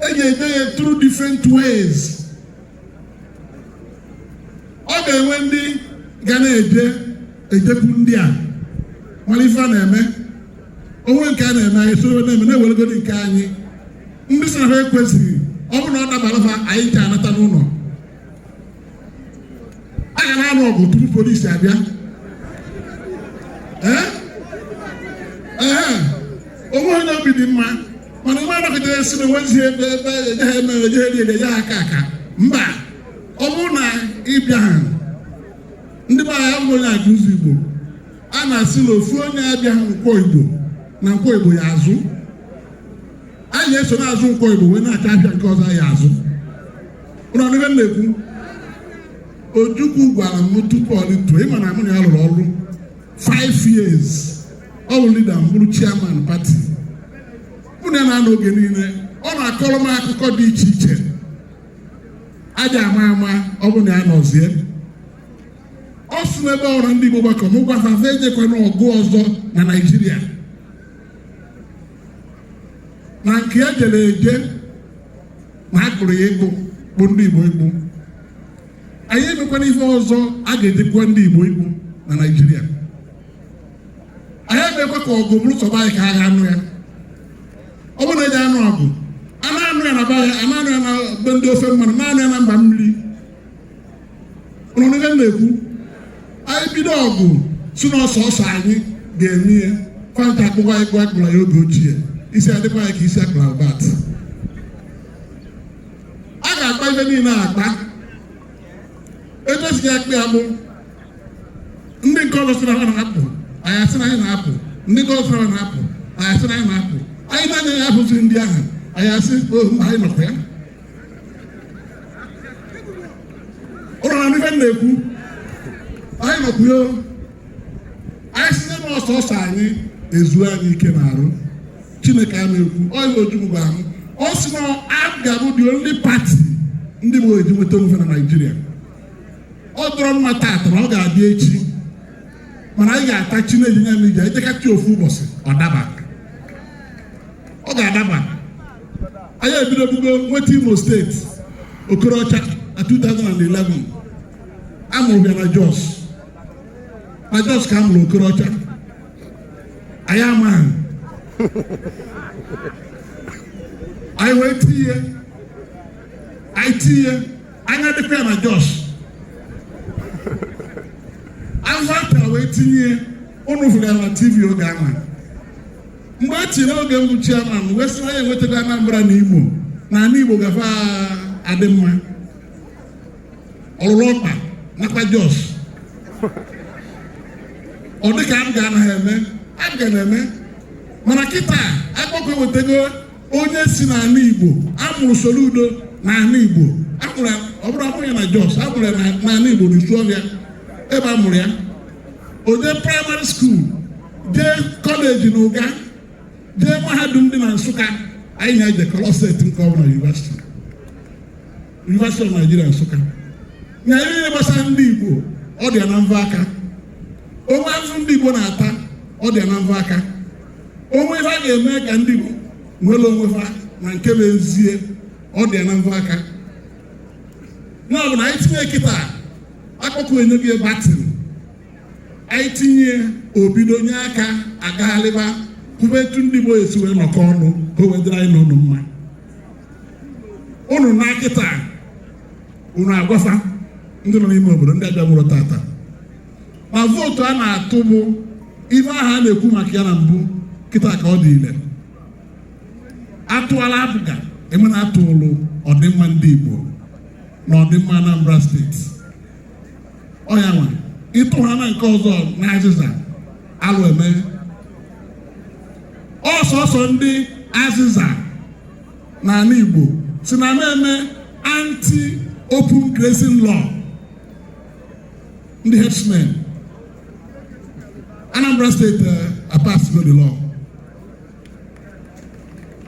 eji eje ya through different ways. Ọ ga-enwe ndị ga na-ejekwu ndị a mara ife a na-eme onwe nke a na-eme anyị soro na-eme na-eweregodi nke anyị ndị sị na ha ekwesịghị ọ bụrụ na ọ dabara ha anyị nche anata n'ụlọ a ga na-anụ ọgụ tupu polisi abịa. Onwe onye obi dị mma mana nwa anọkọta esi na nwezi ebe ejeghị eme ejeghị eri eje aka mba ọ bụrụ na ịbịa ha ndị be anyị abụghị onye ajụ ụzọ Igbo a na-asị na ofu onye abịa Nkwọ Igbo na Nkwọ Igbo ya azụ anyị eso na-azụ Nkwọ Igbo wee na-acha abịa nke ọzọ ya azụ ụlọ n'ihe na-ekwu Ojukwu gwara m tupu ọ dịtụ ịma na mụ na ya lụrụ ọrụ 5 years ọ bụ leader m bụrụ chairman party mụ na ya na-anọ oge niile ọ na-akọrọ m akụkọ dị iche iche aja ama ọ bụ na ya nọzie ọ sị n'ebe ọrụ ndị Igbo gbakọ m gwafafe ejekwana ọgụ ọzọ na Naịjirịa na nke ya jere eje na agụrụ ya ego bụ ndị Igbo Igbo anyị emekwana ife ọzọ a ga-ejekwa ndị Igbo Igbo na Naịjirịa anyị emekwa ka ọgụ bụrụ sọba anyị ka a ga-anụ ya ọ bụrụ na eji anụ ọgụ a na-anụ ya na be ya a na-anụ ya na be ndị ofe mmanụ na-anụ ya na mba mmiri ụnụ na-ekwu anyị bido ọgụ si na ọsọ anyị ga-eme ya kwanta akpụkọ anyị gwa akpụra ya oge ochie isi adịkwa ya ka isi akpụra bat a ga-akpa ife niile akpa etozighị akpa ya bụ ndị nke ọzọ sị na ha na-apụ anyị asị na anyị na-apụ ndị nke ọzọ sị na ha na-apụ anyị asị na anyị na-apụ anyị na-anya ya abụzi ndị ahụ anyị asị anyị nọkwa ya ụlọ na ife na-ekwu anyị nọkwu ya anyị site n'ọsọsọ anyị ezuo anyị ike na-arụ Chineke a na-ekwu ọyị Ojukwu gwara m ọ sị na ga-abụ the only party ndị Igbo eji nweta onwe na Naịjirịa ọ dọrọ mma taata na ọ ga-abịa echi mana anyị ga-ata Chineke nye m ije ejekachi ofu ụbọchị ọ ga-adaba anyị ebido bugo nweta Imo steeti Okorocha na 2011 amụrụ ya na Jos ka amụrụ Okorocha anyị amaghị anyị wee tinye anya dịkwa ya na Jos azụta wee tinye ụnụ fụrụ ya na TV oge ama mgbe e tiri oge mbụ chairman wee sị na ya enwetago Anambra na Imo na ala Igbo gafe adị mma ọlụlụ ọkpa nakwa Jos ọ dịka a ga na-eme mana kịta akpọkọ ewetago onye si n'ala Igbo amụrụ Soludo na ala Igbo amụrụ ọ bụrụ amụrụ ya na Jos amụrụ ya n'ala Igbo n'Isuọfịa ebe amụrụ ya oje praịmarị skuul jee kọleji na ụga jee mahadum dị na Nsụka anyị na-eje kọlọseti nke ọbụla University of Nigeria Nsụka na ihe niile gbasara ndị Igbo ọ dị ya na mva aka onwe azụ ndị Igbo na-ata ọ dị ya na mva aka onwe ife a ga-eme ka ndị Igbo nwere onwe ha na nke bụ ezie ọ dị ya na mva aka na ọ bụ na anyị tinye kịta akpọkọ enye gị batin anyị tinye obido nye aka agaghalịba kwube etu ndị Igbo esi wee nọkọ ọnụ ka o wedịrị anyị n'ọnụ mma ụnụ na kịta unu agwafa ndị nọ n'ime obodo ndị abịa mụrụ tata ma vootu a na-atụ bụ ife ahụ a na-ekwu maka ya na mbụ kịta ka ọ dị ile atụala abụga emena atụlụ ọdịmma ndị Igbo na ọdịmma Anambra steeti ọya nwa ịtụ ha na nke ọzọ na azịza alụ eme ọsọsọ ndị azịza na ala Igbo si na na-eme anti-open grazing law ndị herdsmen Anambra State passed the law.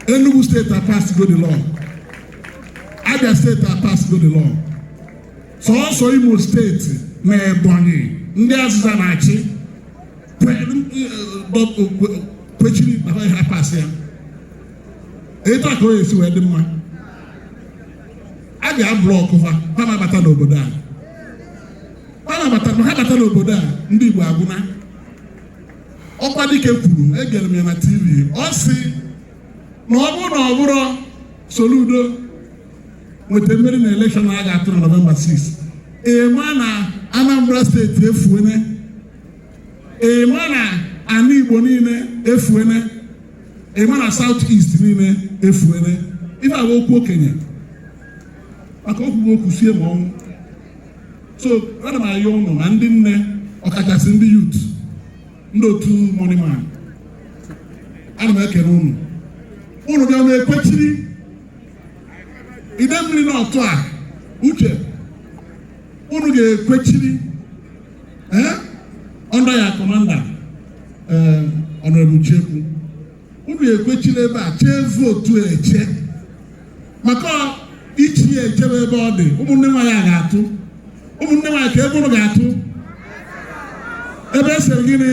Enugu State passed the law. Abia State passed the law. So also Imo State na Ebonyi ndị azịza na-achị kwechiri na ha pasị ya. Etu aka onye esi wee dị mma. A ga-ablọkụ ha na-abata n'obodo a. Ha bata n'obodo a ndị Igbo agwụna. Ọkwa dike kwuru egere m ya na TV ọ sị na ọ bụrụ Soludo nweta mmeri na elekshọn a ga-atụ na November 6 ema na Anambra steeti efuene ema na ala Igbo niile efuene ịma na South East niile efuene ife abụ okwu okenye maka okwu okwu sie ma ọnwụ. So ana m ayọ ụnụ na ndị nne ọkachasị ndị youth ndị otu Money Man, ana m ekele ụnụ bịa na-ekwechiri ide mmiri n'ọtụ a uche ụnụ ga-ekwechiri under ya commander Honorable Chekwu, ụnụ ga-ekwechiri ebe a chee votu eche maka ichi ya echebe ebe ọ dị. Ụmụnne nwaanyị a ga-atụ, ụmụnne nwaanyị ka ebe ụnụ ga-atụ ebe esere gịnị,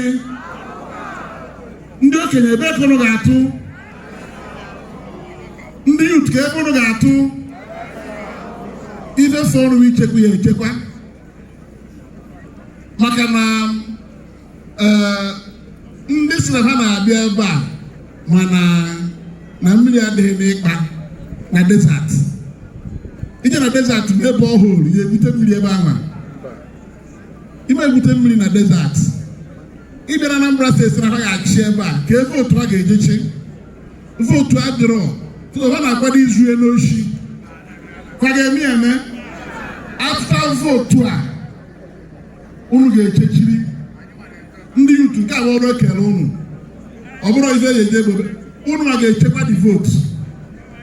ndị okenye ebe ka ụnụ ga-atụ, ndị youth ka ebe ụnụ ga-atụ. Ife fọrọ ichekwa ya echekwa maka na ndị si na ha na-abịa ebe a mana na mmiri adịghị n'ịkpa na desert. Ije na desert bụ ebe ọhụrụ ya ebute mmiri ebe ahụ. Ime ebute mmiri na desert, ịbịa na Anambra Steeti na ha ga-achị ebe a ka ebe otu ha ga-ejechi votu adịrọ ha na-akwado izu ya n'oshi kwa ga-eme eme. After votu a unu ga-echechiri ndị yutu nke abụọ ọrụ ekele unu, ọ bụrụ ife eji egbobe unu ma ga-echekwa the vote.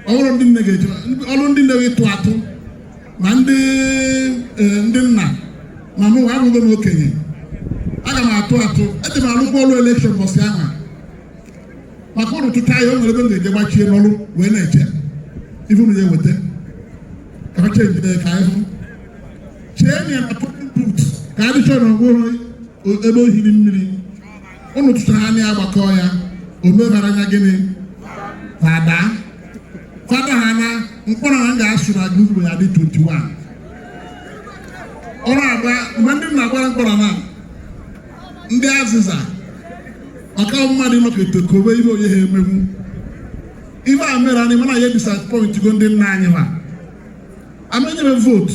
Ọ bụrụ ndị nne ga-echekwa ọrụ ndị nne ịtụ atụ ma ndị nna ma mụ abụghị m okenye aga m atụ eji m alụkwa ọrụ elekshọn bọsị ahụ maka ụrụ tụta ya o nwere ebe m ga-eje gbachie n'ọrụ wee na-eche ife unu ya eweta ka ha chenjide ka anyị hụ chee ya na put ka adịchọ na ọgwụrụ ebe ohiri mmiri ụnụ tụtara ha na agbakọ ya omebara anya gịnị fada ha na mkpọrọ ha ga-asụ na guzbo ya dị 21 ọrụ agba mgbe ndị na-agbara mkpọrọ na ndị azịza maka mmadụ nọkọta kobe ihe onye ha emegbu ife a mere anyị mana ya disappoint go ndị nna anyị ha amenyere votu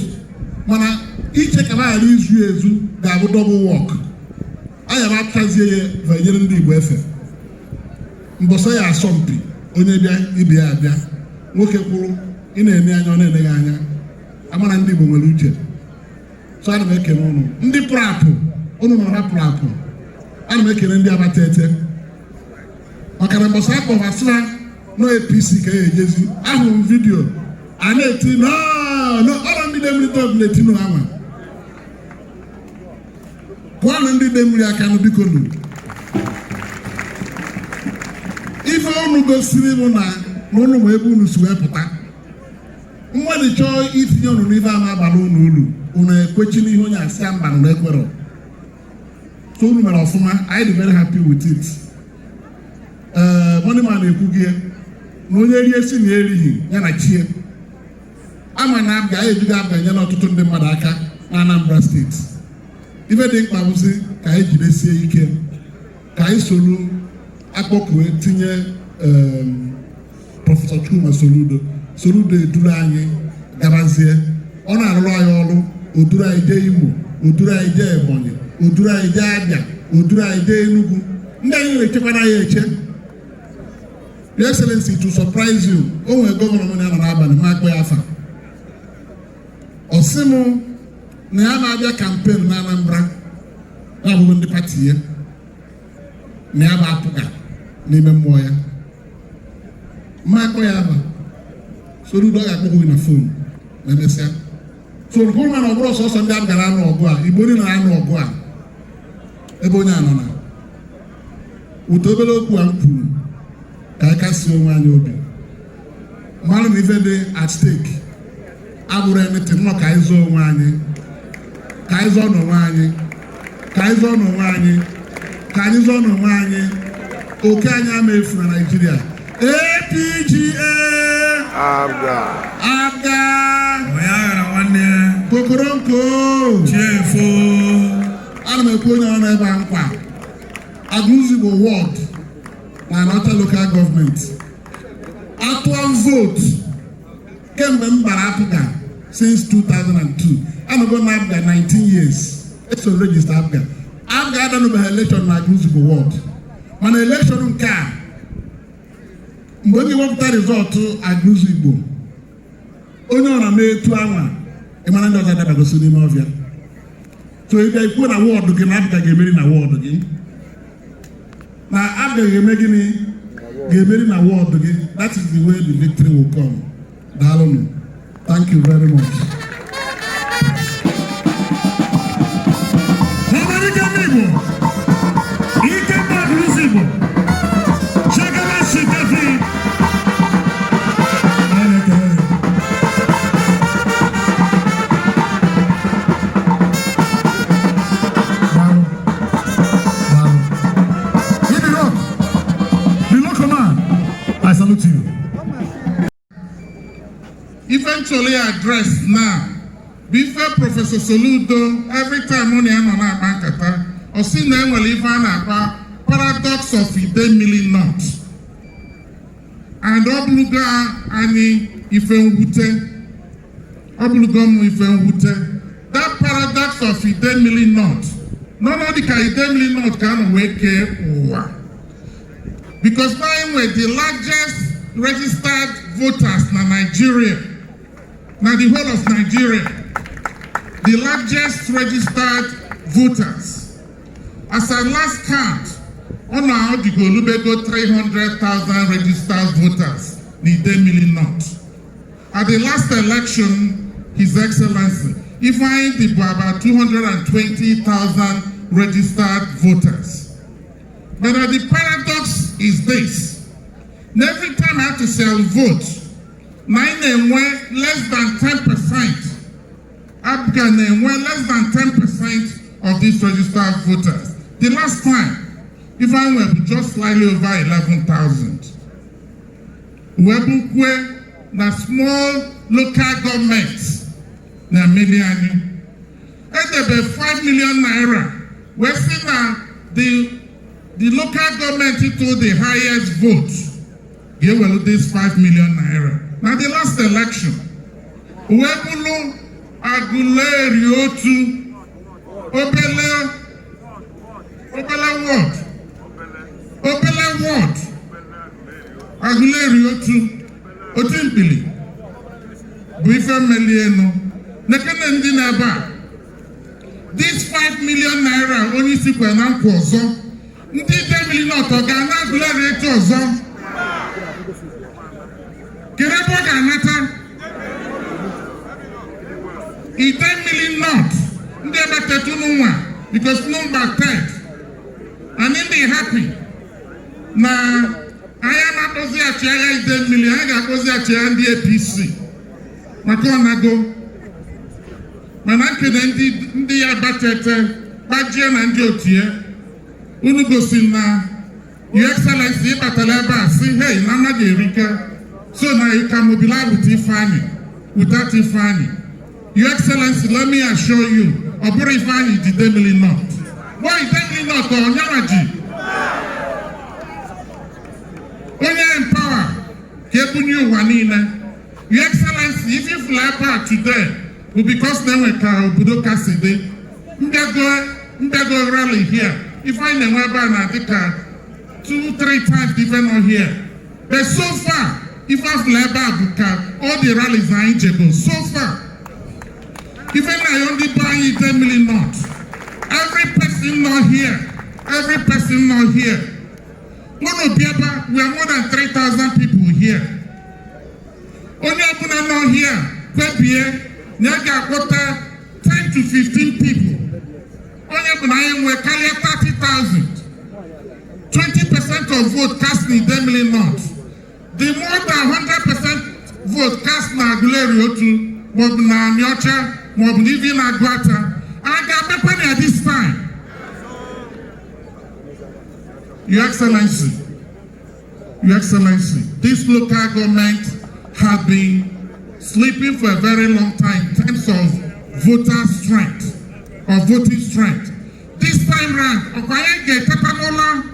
mana iche ka ha ghara izu ezu ga-abụ double work. Anya m apụtazie ya banyere ndị Igbo efe mbọsọ ya asọmpi onye bịa ibe ya abịa nwoke kwuru ị na-ene anya ọ na-ene gị anya amara ndị Igbo nwere uche. So ana m ekele ụnụ ndị pụrụ apụ ụnụ nọ ha pụrụ apụ. Ana m ekele ndị agbata ete maka na mbọsọ akpọghasịra no APC ka ya ejezi. Ahụrụ m vidiyo a na-eti ọrụ ndị demiri tọbụla etinu anwa kwanụ ndị demiri aka nụ biko nụ. Ife unu gosiri m na ụnụ ma ebe unu si wee pụta. Mmadụ chọọ itinye unu n'ife ama abalị unu ekwechi n'ihe onye asị mba na ekwerọ. So unu mere ọfụma, I dị very happy with it. Money Man ekwu gị na onye rie si na erighị ya na chie ama na abịa ejuga abịa nyere ọtụtụ ndị mmadụ aka na Anambra Steeti. Ife dị mkpa bụzi ka anyị jidesie ike ka anyị soro akpọkue tinye Prọfesọ Chukwuma Soludo eduru anyị gabazie. Ọ na-arụrụ anyị ọrụ, oduru anyị jee Imo, oduru anyị jee Ebonyi, oduru anyị jee Abịa, oduru anyị jee Enugu. Ndị anyị na-echekwana ya eche. Your Excellency, to surprise you, o nwere gọvanọ m na-anọ n'abalị ma akpọ ya afa ọsịmụ na ya na-abịa kampen na Anambra na-abụghị ndị pati ya na ya bụ apụga n'ime mmụọ ya ma akpọ ya afa Soludo ọ ga-akpọghị gị na fon na emesịa. So hụ na ọ bụrụ ọsọsọ ndị a gara anụ ọgụ a Igbo niile na-anụ ọgụ a ebe onye anọ na ụtọ obere okwu a m kwuru ka anyị kasị onwe anyị obi mmanụ na ife dị at stake abụrụ anything nọ ka anyị zọọ onwe anyị ka anyị zọọ n'onwe anyị ka anyị zọọ n'onwe anyị ka anyị zọọ n'onwe anyị. Oke anyị ama efu na Naịjirịa. APGA abga Kokoronko Chefo. Ana m ekwu onye ọrụ ebe a nkwa Agụzigbo ward na Anọcha local government atụọ vote kemgbe m gbara apụga since 2002. Anọgo na Abga 19 years. Eso register Abga adanụbeghị election na Agụzigbo ward mana election nke a mgbe ndị wepụta rizọtụ agụzụ Igbo onye ọra na-etu anwa ịmara ndị ọzọ adabagosi n'ime ọbịa so ị ga-ekwu na wọọdụ gị na Abga ga-emeri na wọọdụ gị na Abga ga-eme gịnị ga-emeri na wọọdụ gị. That is the way the victory will come. Daalụnụ. Thank you very much. Eventually addressed now. Before Professor Soludo, every time on the bankata, or see them will even about paradox of Idemili not. And Obluga ani Ifenwute, Oblugom Ifenwute. That paradox of Idemili not. None of the Idemili not can wake up. Because now we're the largest registered voters in Nigeria. Now the whole of Nigeria, the largest registered voters. As a last count, on our Digolubego 300,000 registered voters, Idemili not. At the last election, His Excellency, he found about 220,000 registered voters. But the paradox is this. Every time I have to sell vote, 9 and 1 less than 10%. Afghan and 1 less than 10% of these registered voters. The last time, if I were just slightly over 11,000. Webukwe, na small local governments, na million. And there 5 million naira. We're seeing now the local government into the highest vote. Give well this 5 million naira. Now the last election, Webulu Aguleri Otu Obele Ward Aguleri Otu Otimpili Bifa Melieno Nekene ndi naba. This 5 million naira only sikwa na nkwozo. Ndi 10 million otoga na Aguleri Otu ozo. Kerebo Ganata, 10 million not. They better to know one because number 10. And then they happy. Now, I am a position 10 million. I got position and the APC. Makonago. Manake ndi abatete. Bajian and Jotia. Unugosina. Your Excellency, Batalaba, say, hey, Nama Jerika. So now you can mobilize with Ifani, without Ifani. Your Excellency, let me assure you, Oburu Ifani is definitely not. Why is definitely not? Onyamaji. Onye empower, Kebunyu Wanina. Your Excellency, if you fly back today, will because then we can Obudo Kaside. Mdago rally here. If I know about Nadika 2-3 times even on here. But so far, if I've all the rallies are injectable so far. Even I only buy 10 million not. Every person not here. One of Biaba, we are more than 3,000 people here. Only Abuna not here. Kwebie, Nyaga Kota, 10 to 15 people. Only Abuna we carry 30,000. 20% of vote cast in 10 million not. The more than 100% vote cast na Aguleri Otu, mob na Nyocha, mob Nivi na Gwata, and got Bepani at this time. Your Excellency, this local government has been sleeping for a very long time in terms of voter strength, or voting strength. This time round, Okwayenge Tetamola,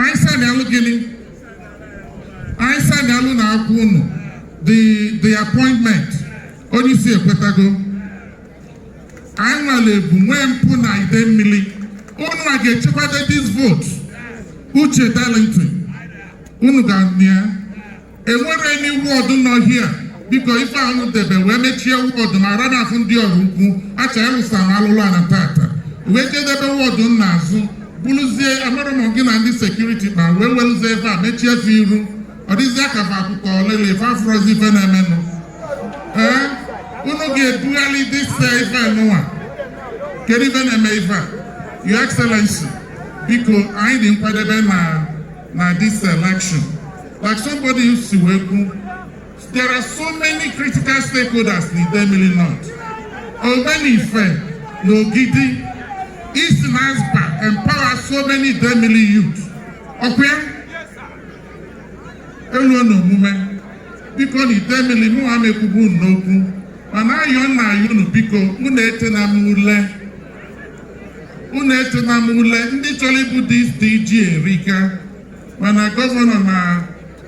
I said the appointment only see a Petago. I want to Puna Idemili. Only I get this vote. Uche Darlington. unu ga-anya enwere any ward nọ here biko ife ahụ debe wee mechie ward ma ara na-afụ ndị ọrụ ukwu acha ịrụsa m alụlụ ana tata wee jedebe ward nna azụ bụrụzie amara m gị na ndị sekuriti ma wee weluzie ebe a mechie fi iru ọ dịzie ka fa akụkọ ọlele ife afrozi ife na-emenụ unu ga-ebugharị dịse ife nụwa kedu ife na-eme ife a your excellency biko anyị dị nkwadebe na this election like somebody used to ekwu there are so many critical stakeholders in Idemili North Ogbenife na Ogidi East and Asba empower so many Idemili youth ọkwa elu n'omume biko na Idemili mụ amekwubu n'okwu mana ayọ nna ayọ unu biko unu etena m ule ndị chọrọ ịbụ DG erika mana gọvanọ na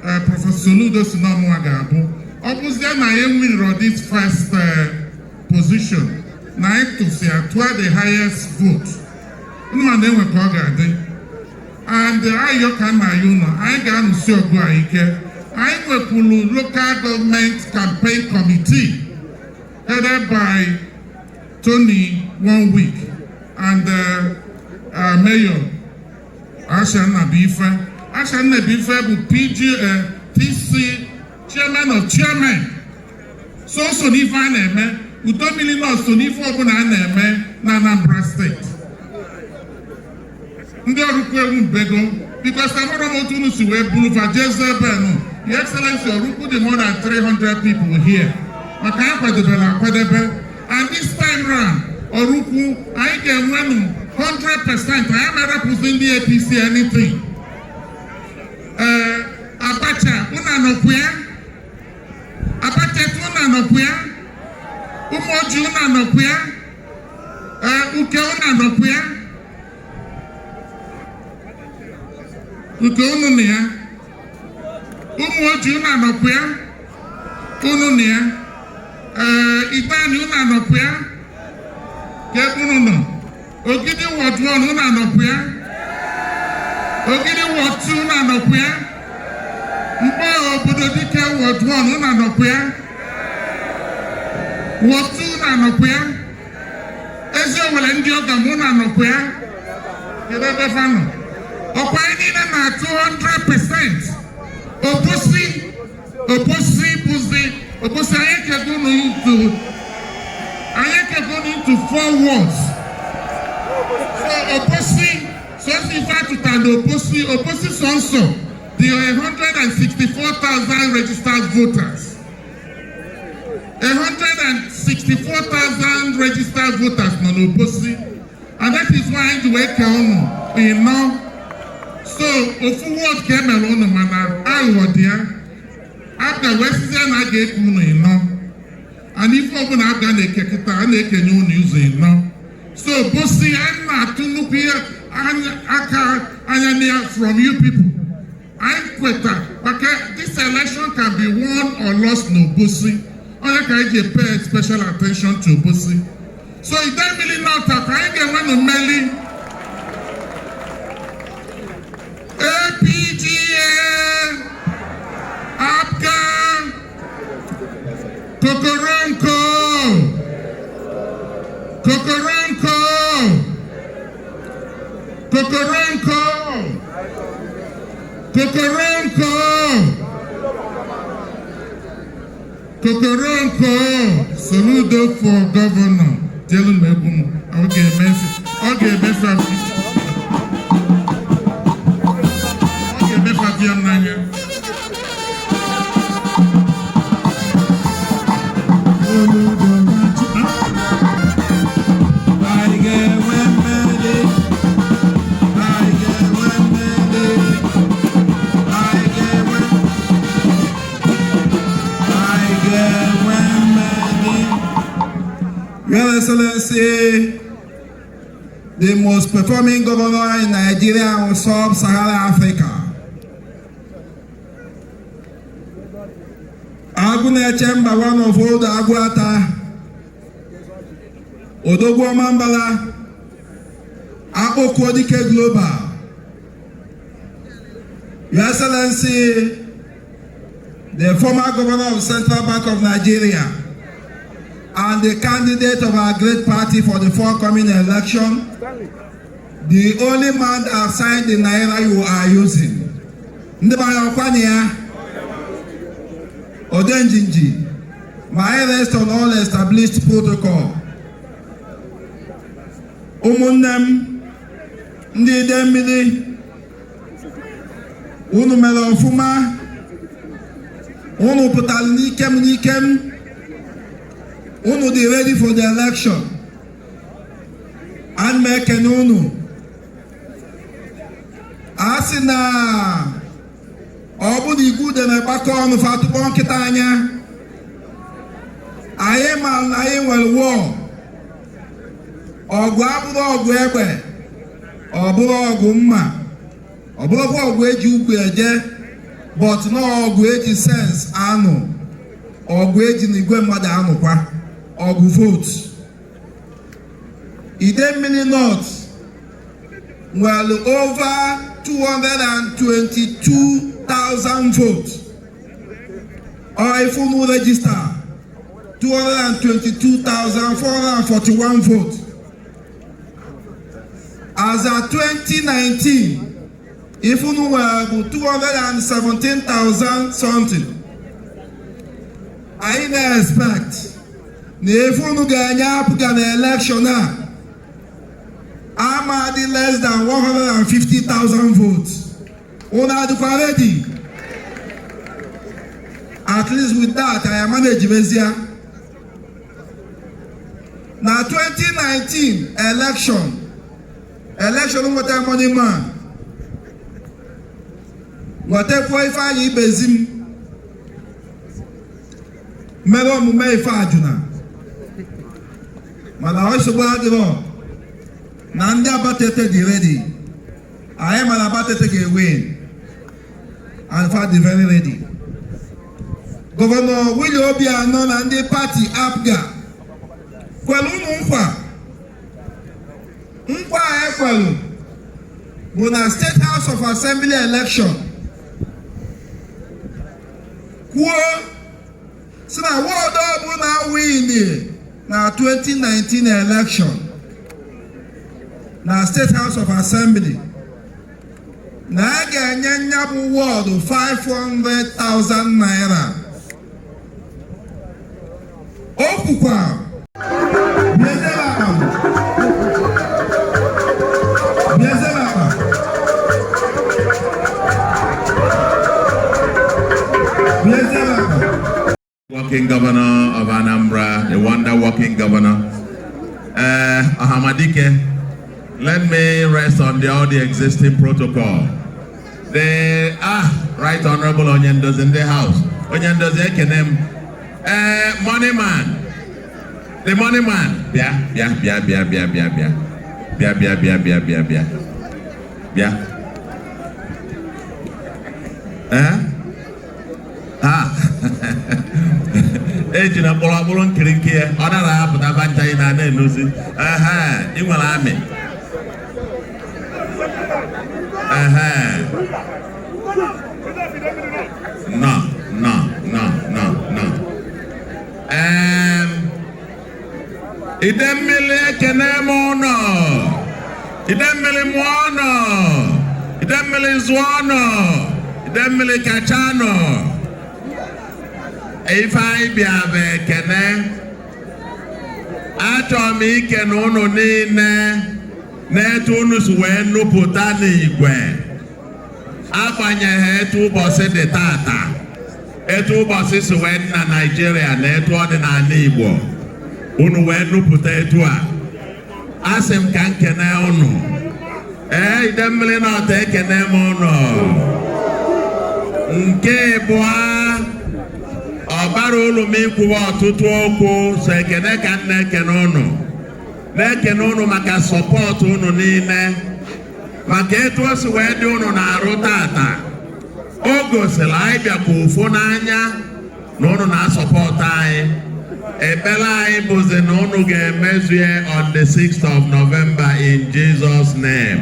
Prọfesọ Soludo si n'ọmụwa ga-abụ ọ bụzie na ya enwere this first position na anyị tụsi atụa the highest vote ma na-enwe ka ọ ga-adị and ayọ ka nna ya ụlọ anyị ga-anụsi ọgụ a ike anyị nwekwuru local government campaign committee headed by Tony 1 week and Mayor Asha Nnabuife bụ TC chairman of chairman so n'ife a na-eme Idemili North so n'ife ọbụla a na-eme na Anambra steeti ndị ọrụkwu ewu mbego because amara m otu unu si wee buru vajezebenu Your Excellency ọrụkwu dị more than 300 people here maka ya akwadebe and this time round ọrụkwu anyị ga-enwenu 100% anyị merepụzi ndị APC anything Abacha unu anọkwu ya Abacha unu anọkwu ya Umoji unu anọkwu ya Uke unu anọkwu ya Uke unu na ya Umoji unu anọkwu ya unu na ya Itani unu anọkwu ya ke unu nọ Ogidi Ward 1 unu anọkwu ya Ogidi Ward 2 unu anọkwu ya Mkpọ obodo dike Ward 1 unu anọkwu ya Ward 2 unu anọkwu ya Eziowele ndị ọgam unu anọkwu ya kedu ebe fanọ ọkwa anyị niile na 200% Oposi anyị kego into 4 wards so Oposi so if I to and Oposi so there are 164,000 registered voters 164,000 registered voters na Oposi and that is why anyị weke unu ịnọ so ofu ward ka emere unu mana aghụghọ dị ya Abga wesizie na ga-eku unu ịnọ and ife ọbụla Abga na-eke kịta a na-ekenye unu ụzọ ịnọ so Oposi anyị na-atụ nnukwu ihe aka anya ya from you people anyị kweta maka this election can be won or lost na Oposi onye ka anyị ji pay special attention to Oposi so Idemili North ka anyị ga-enwe na mmeli APGA Abga Kokoronko Soludo for governor tell me ọ ga-emefe abịa n'anya Your Excellency, the most performing governor in Nigeria and sub-Saharan Africa. Agune Chemba, one of all the Aguata, Odogwo Mambala, Akpo Kodike Global, Your Excellency, the former governor of Central Bank of Nigeria and the candidate of our great party for the forthcoming election, the only man that signed the naira you are using. Odenjinji, my arrest on all established protocol. Umunnem, ndi demini, unu mere ofuma, unu pụtara n'ikem, unu dị ready for the election. And mekene unu. Asị na ọ bụ na igwu dị na-agbakọ ọnụ fatụkpọ nkịta anya. Anyị ma na anyị nwere wọọ. Ọgụ abụrụ ọgụ egbe, ọ bụrụ ọgụ mma, ọ bụrụkwa ọgụ eji ukwu eje, but na ọgụ eji sense anụ, ọgụ eji n'igwe mmadụ anụkwa, ọgụ vote. Idemili North nwere over 222,000 votes. Or if you register 222,441 votes. As at 2019, if you were 217,000 something, I expect if you get an election now, I'm at less than 150,000 votes. Una ready? At least with that, I am managing Vezia. Now 2019 election what money man. Whatever if I bezim mero mume ifajuna. Mala oisho bagiro. Nandi abatete di ready. I am an abatete ke win. And for the very ready. Governor Willie Obiano and the party APGA. Kwelu nkwa ekwelu bụ na State House of Assembly election kwuo si na wọdụ ọbụla win na 2019 election na State House of Assembly na a ga-enye nyabụ wọdụ 500,000 naira. O kwukwa Working governor of Anambra, the wonder working governor. Ahamadike, let me rest on all the existing protocol. The Right Honorable Onyendo's in the house. Onyendo's Ekenem. Money man. The money man. Bia. Ejina bolo nkiriki onara apụta banja ina na enuzi ị nwere amị no idemmili ekene m ụnọ idemmili mụ ọnọ idemmili zụọ ọnọ idemmili kacha nọ. If I be a kene, achọ m ike na ụnụ niile na-etu unu si wee nupụta n'igwe agbanyeghị etu ụbọchị dị tata, etu ụbọchị si wee dị na Nigeria na etu ọ dị n'ala Igbo, unu wee nupụta etu a. Asị m ka nkene unu. Idemmili North ekene m unu. Nke abụọ, ọbara ụlọ m ikwuwa ọtụtụ okwu, so ekene ka nna ekene unu. Na-ekene unu maka sọpọtụ unu niile, maka etu o si wee dị unu na-arụ tata. O gosiri anyị bịakwa ụfụ n'anya na unu na-asọpọtụ anyị. Ekpere anyị bụzi na unu ga-emezu on the 6th of November in Jesus' name.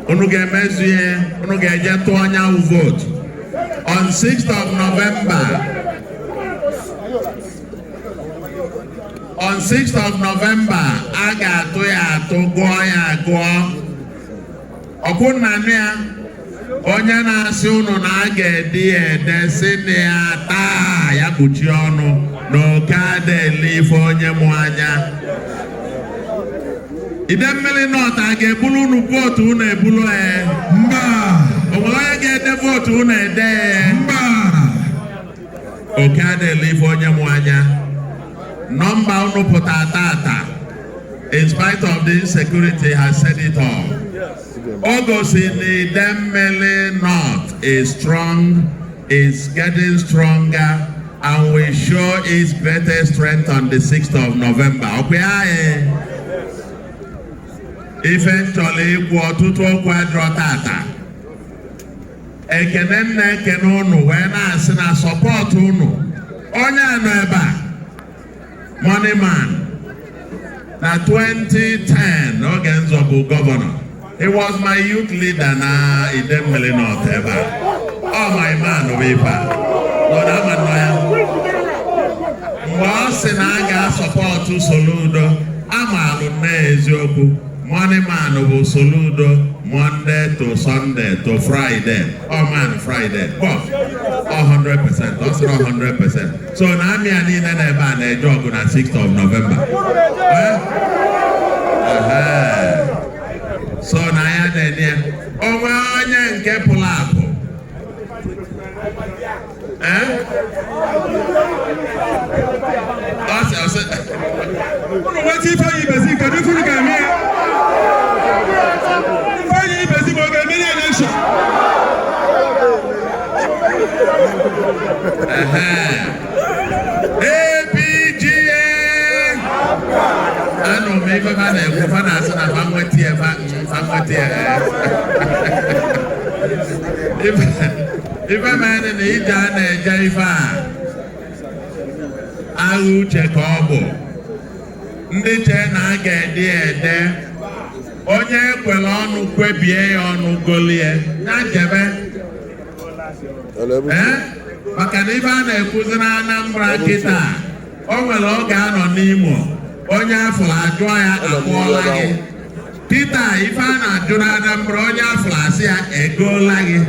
unu ga-emezu ihe, unu ga-eje tụọ anya vote on 6th of November. On 6th of November, a ga-atụ ya atụ, gụọ ya agụọ. Ọkwụ nna ya onye na-asị unu na a ga-ede ya ede si na ya taa ya kpuchie ọnụ na oke adịghị ife onye mụ anya. Idemmili North a ga-ebulu unu votu unu ebulu Mba. O nwere onye ga-ede votu unu ede Mba. oke adịghị ife onye mụ anya. Nọmba unu pụta tata, in spite of the insecurity, has said it all. August in Idemmili North is strong, is getting stronger, and will show its greatest strength on the 6th of November. Okay, eventually, ọtụtụ okwu adịrọ tata. Ekene nna ekene unu wee na-asị na support unu. Onye anọ ebe a, Money Man, na 2010 oge nzọbụ gọvanọ. He was my youth leader na Idemmili North ebe a. Oh my man of Ifa. Lord Amanoya. Mgbe ọ sị na a ga-asọpọtụ Soludo, amaalụ n'eziokwu. Money Man bụ Soludo Monday to Sunday to Friday. Oh man, Friday. But 100%. Ọ sịrị 100%. So na amị a niile na-ebe a na-eje ọgụ na 6th of November. So na ya na-enye onwe onye nke pụrụ apụ. What's if I basic? Can you feel it? Ifeanyi basic oge mmiri election. APGA. Ano me baba na ekwu fa na asị na fa nweti ebe ife mene na ije a na-eje ife a agha uche ka ọ bụ. Ndị chee na a ga-ede ede, onye ekwere ọnụ kwebie ya ọnụ golie ya jebe. Maka na ife a na-ekwuzi na Anambra kịta, o nwere oge anọ n'Imo, onye afọ ajụọ ya akpọọla gị. Kịta ife a na-ajụ na Anambra, onye afọ asị ya egoola gị.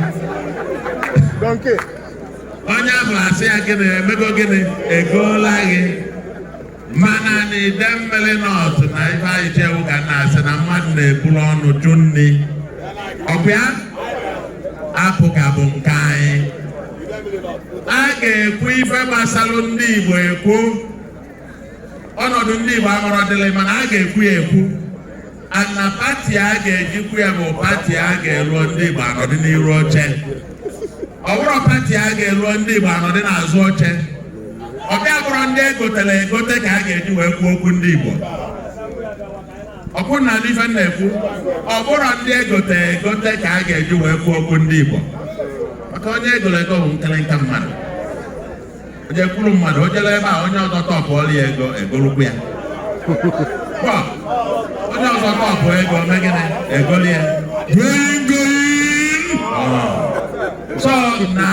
Onye afọ asị ya gịnị emego gịnị egoola gị. Mana na Idemmili North na Ifeanyi Chewu ga na-asị na mmadụ na-eburu ọnụ jụ nri. Ọkwa ya apụga bụ nke anyị. A ga-ekwu ife gbasalụ ndị Igbo ekwu. Ọnọdụ ndị Igbo amụrọdịlị mana a ga-ekwu ya ekwu. Na pati a ga-ejikwu ya bụ pati a ga-eruo ndị Igbo anọdị n'iru oche. Ọ bụrụ pati a ga-eruo ndị Igbo anọdị n'azụ oche. Ọ bịa bụrụ ndị egotere egote ka a ga-eji wee kwuo okwu ndị Igbo. Ọkwụ na ife na-ekwu, ọ bụrụ ndị egotere egote ka a ga-eji wee kwuo okwu ndị Igbo. Maka onye egoro ego bụ nkelenka mmadụ. Onye kwuru mmadụ, o jere ebe a onye ọzọ tọpụọla ya ego egorukwu ya. Onye ọzọ tọpụ ego megide egolu ya. So na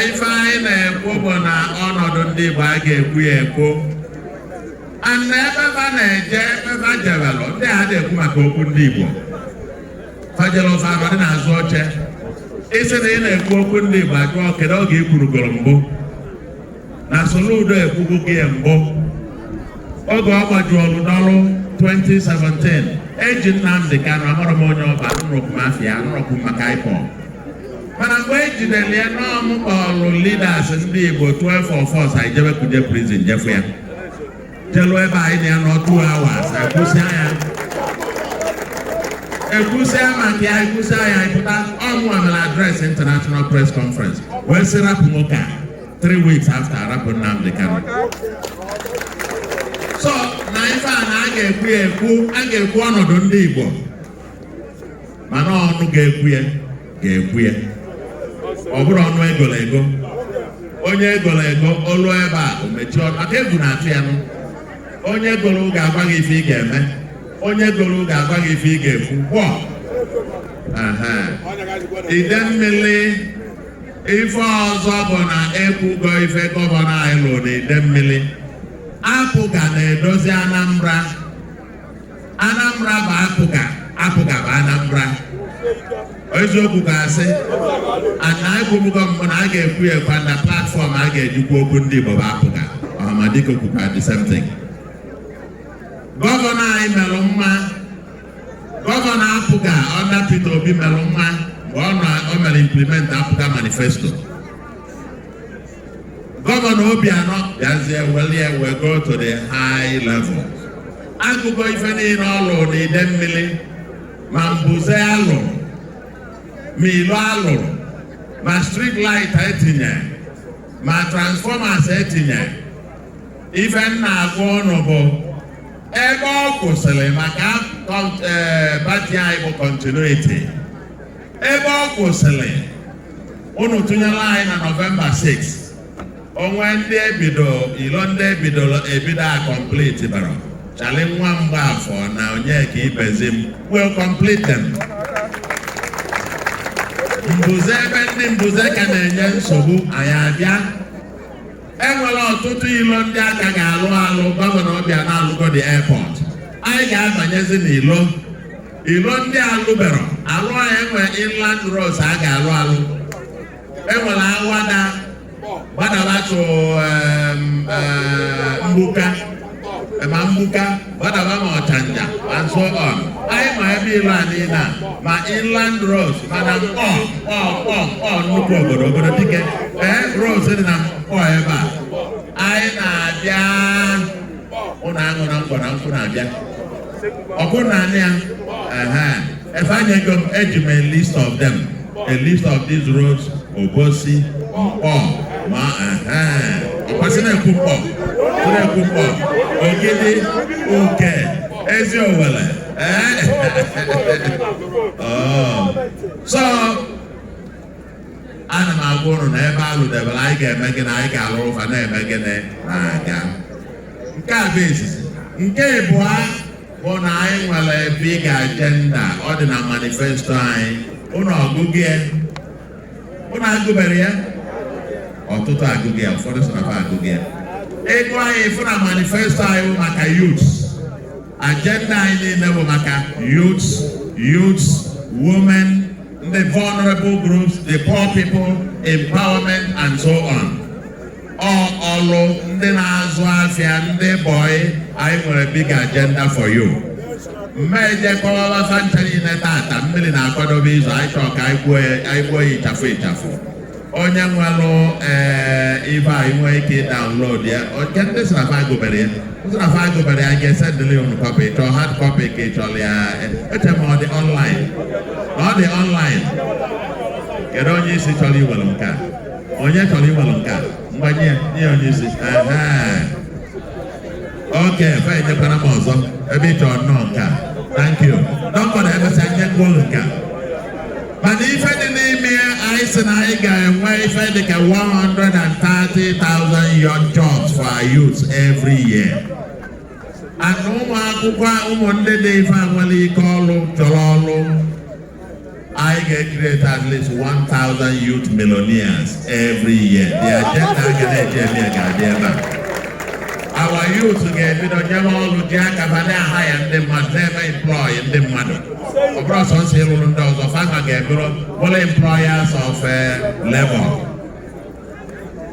ife anyị na-ekwu bụ na ọnọdụ ndị Igbo a ga-ekwu ya ekwu. Ana ebe na-eje ebe jebelụ, ndị a na-ekwu maka okwu ndị Igbo. Fajelu ofe anọdị n'azụ oche. Isi na ị na-ekwu okwu ndị Igbo ajụọ kedu oge i kwurugoro mbụ. Na Soludo ekwugo gị mbụ. Oge ọ gbajuolu n'ọrụ 2017, eji Nnamdi Kanu amara m onye ọba nnukwu mafia nnukwu maka IPOB. Mana mgbe ejidere ya n'ọmụkpọrụ leaders ndị Igbo 12 of us anyị jebe kuje prison jefu ya. Jelu ebe anyị na ya nọ 2 hours ekwusịa maka ya ekwusịa ya ịpụta ọmụ amala adreesị international press conference wee sị rapụ nwoke a 3 weeks after rapụ Nnamdi Kanu. So na ife a na a ga-ekwu ya ekwu, a ga-ekwu ọnọdụ ndị Igbo mana ọnụ ga-ekwu ya ga-ekwu ya. Ọ bụrụ ọnụ egolo ego. Onye egolo ego olu ebe a o mechie ọnụ maka egwu na-atụ ya nụ. Onye egolo ga-agwa gị ife ị ga-eme. Onye egolo ga-agwa gị ife ị ga-ekwu. ide mmiri ife ọzọ bụ na ekwugo ife gọvanọ anyị lụrụ n'ide mmiri apụga na-edozi Anambra bụ apụga bụ Anambra eziokwu ga-asị ana ekwubugo mbụ na a ga-ekwu ekwa na platfọm a ga-ejikwa okwu ndị Igbo bụ apụga ọhamadike kwukwa the same thing. Gọvanọ anyị melụ mma, gọvanọ apụga ọda Peter Obi melụ mma mgbe ọ mere implement apụga manifesto. Gọvanọ Obianọ bịazie welie we go to the high level. Agụgọ ife niile ọ lụrụ n'ide mmiri ma mbuze alụrụ ma ilo alụrụ ma street light etinye ma transformers etinye. Ife nna agwa ụnụ bụ ebe ọ kwụsịrị maka pati anyị bụ continuity. Ebe ọ kwụsịrị ụnụ tụnyere anyị na November 6 onwe ndị ilo ndị ebido a complete bara chali nwa Mgbafọ na Onyeka Ibezim will complete them. Mbuze ebe ndị mbuze ka na-enye nsogbu anyị abịa. Enwere ọtụtụ ilo ndị aka ga-alụ gọvanọ Obianọ alụgo the airport. Anyị ga-abanyezi n'ilo ndị alụbero alụ anyị enwe inland roads a ga-alụ enwere awada gbadabatu mgbuka gbadaba ma Ọchanja and so on. Anyị ma ebe ilo a niile ma inland roads mana mkpọ nnukwu obodo dike roads dị na mkpọ ebe a. Anyị na-abịa ụnụ aṅụ na mkpọ na nkwụ na-abịa ọkụ na anị ya efe anyego m eji m a list of them, a list of these roads Obosi mkpọ ma ọkwasị na-ekwu mkpọ Ogidi Uke Ezi Owele so ana m agwa ụnụ na ebe alụdebere anyị ga-eme gịnị anyị ga-alụ ụfa na-eme gịnị na-aga. Nke a bụ izizi. Nke ịbụọ bụ na anyị nwere big agenda ọ dị na manifesto anyị. Ụnụ ọgụgụ ya ụnụ agụbere ya ọtụtụ agụgụ ya ụfọdụ so na agụgụ ya. Ego anyị fụ na manifesto anyị bụ maka youth. Agenda anyị niile bụ maka youth, women, the vulnerable groups, the poor people, empowerment and so on. Ọlụ ndị na-azụ afịa ndị boy anyị nwere big agenda for you. Mmeje kọwara fancha niile tata mmiri na-akwadobe izu anyị chọrọ ka anyị gbuo ya ịchafụ. Onye nwelụ ibe anyị nwee ike download ya. Nke ndị sinafa gụbere ya. Sinafa gụbere ya ga-esendịrị unu copy chọọ hard copy ka ị chọrọ ya. Eche ma ọ dị online. Ọ dị online. Kedu onye isi chọrọ iwere nke a? Onye chọrọ iwere nke a? Mgbanye nye onye isi. Okay, fa enyekwara m ọzọ ebe ị chọrọ nnọọ nke a. Thank you. Dọkọta emesịa nye kwuo nke a. Mana ife dị n'ime anyị sị na anyị ga-enwe ife dị ka 130,000 young jobs for our youth every year. And ụmụ akwụkwọ ụmụ ndị dị ife nwere ike ọlụ chọrọ ọlụ. I get create at least 1,000 youth millionaires every year. The agenda our youth get all the jack and hire and never employ the mother. Of course, on several those of us get employers of labor.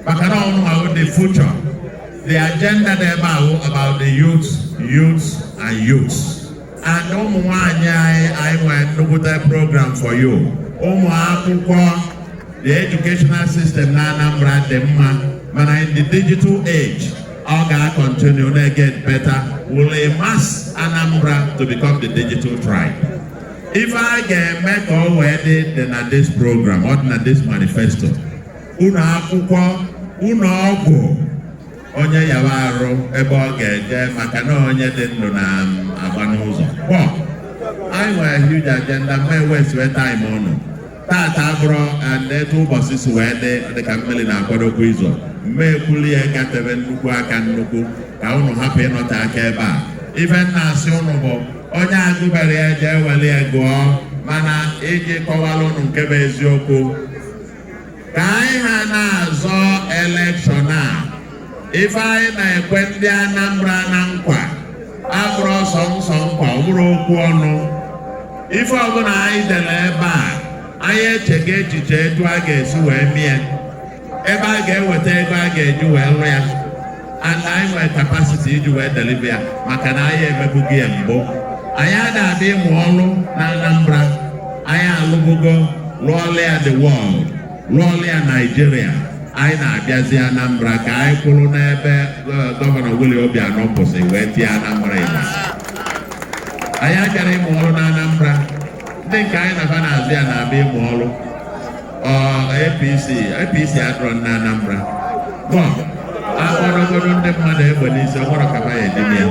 But I don't know about the future. The agenda about the youth. And I went to put a program for you. The educational system in the digital age, all gonna continue to get better. Will mass Anambra to become the digital tribe. If I can make all ready, then at this program, or at this manifesto, onye yawaro ebe ọ ga-eje maka na onye dị ndụ na agba n'ụzọ. Anyị nwere huge agenda mee west wee time ọnụ tata bụrụ etu ụbọchị si wee dị ka mmiri na-akwadokwa izu mmee kwuli ya gatebe nnukwu aka nnukwu ka ụnụ hapụ ịnọta aka ebe a. Ife nna asị ụnụ bụ onye agụbere ya jee were ya gụọ mana iji kọwalụ unu nke bụ eziokwu ka anyị ha na-azọ elekshọn a ife anyị na-ekwe ndị Anambra na nkwa abụrụ ọsọ nsọ nkwa ọ bụrụ okwu ọnụ ife ọbụla anyị dere ebe a anyị echeghị echiche etu a ga-esi wee mie ebe a ga-eweta ego a ga-eji wee lụ ya and anyị nwere kapasiti iji wee deliver ya maka na anyị emebughị ya mbụ anyị adabịa ịmụ ọrụ na Anambra anyị alụbugo lụọla ya the world lụọla ya Nigeria anyị na-abịazi Anambra ka anyị kwụrụ n'ebe gọvanọ Willie Obianọ kwụsị wee tie Anambra Igbo anyị abịara ịmụ ọrụ na Anambra ndị nke anyị na-aba n'azụ ya na-abịa ịmụ ọrụ APC adọrọ na Anambra akpọrọgodo ndị mmadụ egbe n'isi ọgbọrọ ka ya edime ya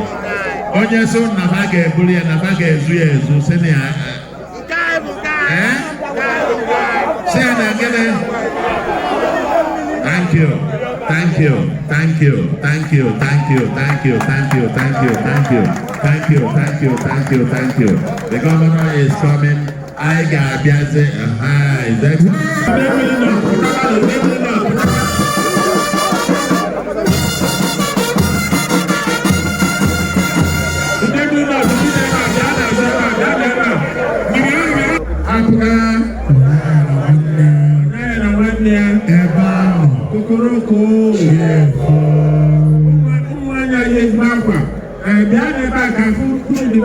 onye so na ha ga-eburu ya na ha ga-ezu ya ezu si na ya si ya na gịnị thank you thank you thank you thank you thank you thank you thank you thank you thank you thank you thank you thank you thank you the governor is coming I ga-abịazi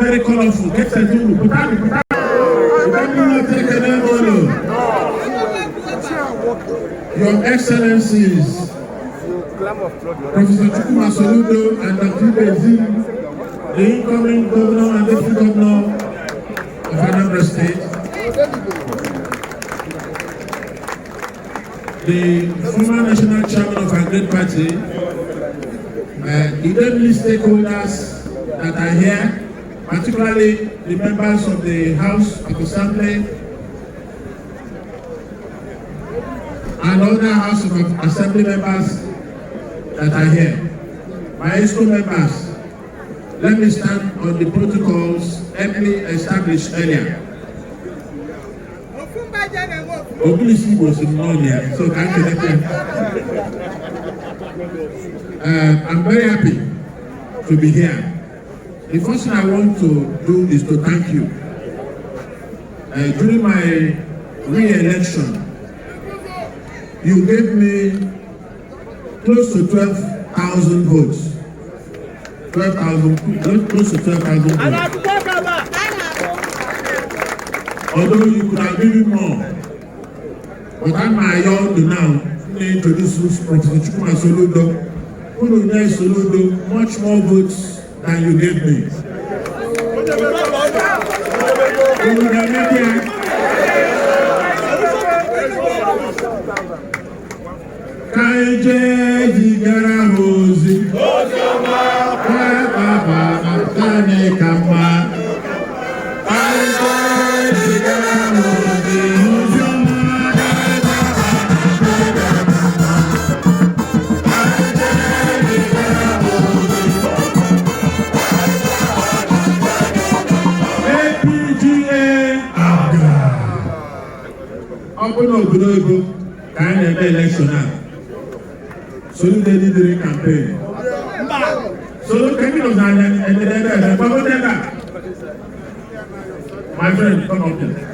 very colorful. Your Excellencies, Professor Chukwuma Soludo and Dr. Bezin, the incoming governor and deputy governor of Anambra State, the former national chairman of our great party, the deputy stakeholders that are here, particularly the members of the House of Assembly and other House of Assembly members that are here. My ESCO members, let me stand on the protocols amply established earlier. Obviously was in here, so I can I'm very happy to be here. The first thing I want to do is to thank you. During my re-election, you gave me close to 12,000 votes. 12,000, close to 12,000 votes. Although you could have given more. But I'm my young now, to introduce Professor Chukwuma Soludo, who knows Soludo much more votes than you gave me. Kaije jigara hozi, baba matane kama. Kaije jigara hozi, obodo ego ka anyị na-eme election a solu ndị dịrị campaign solu ka ndị nọ n'anya my friend come up here.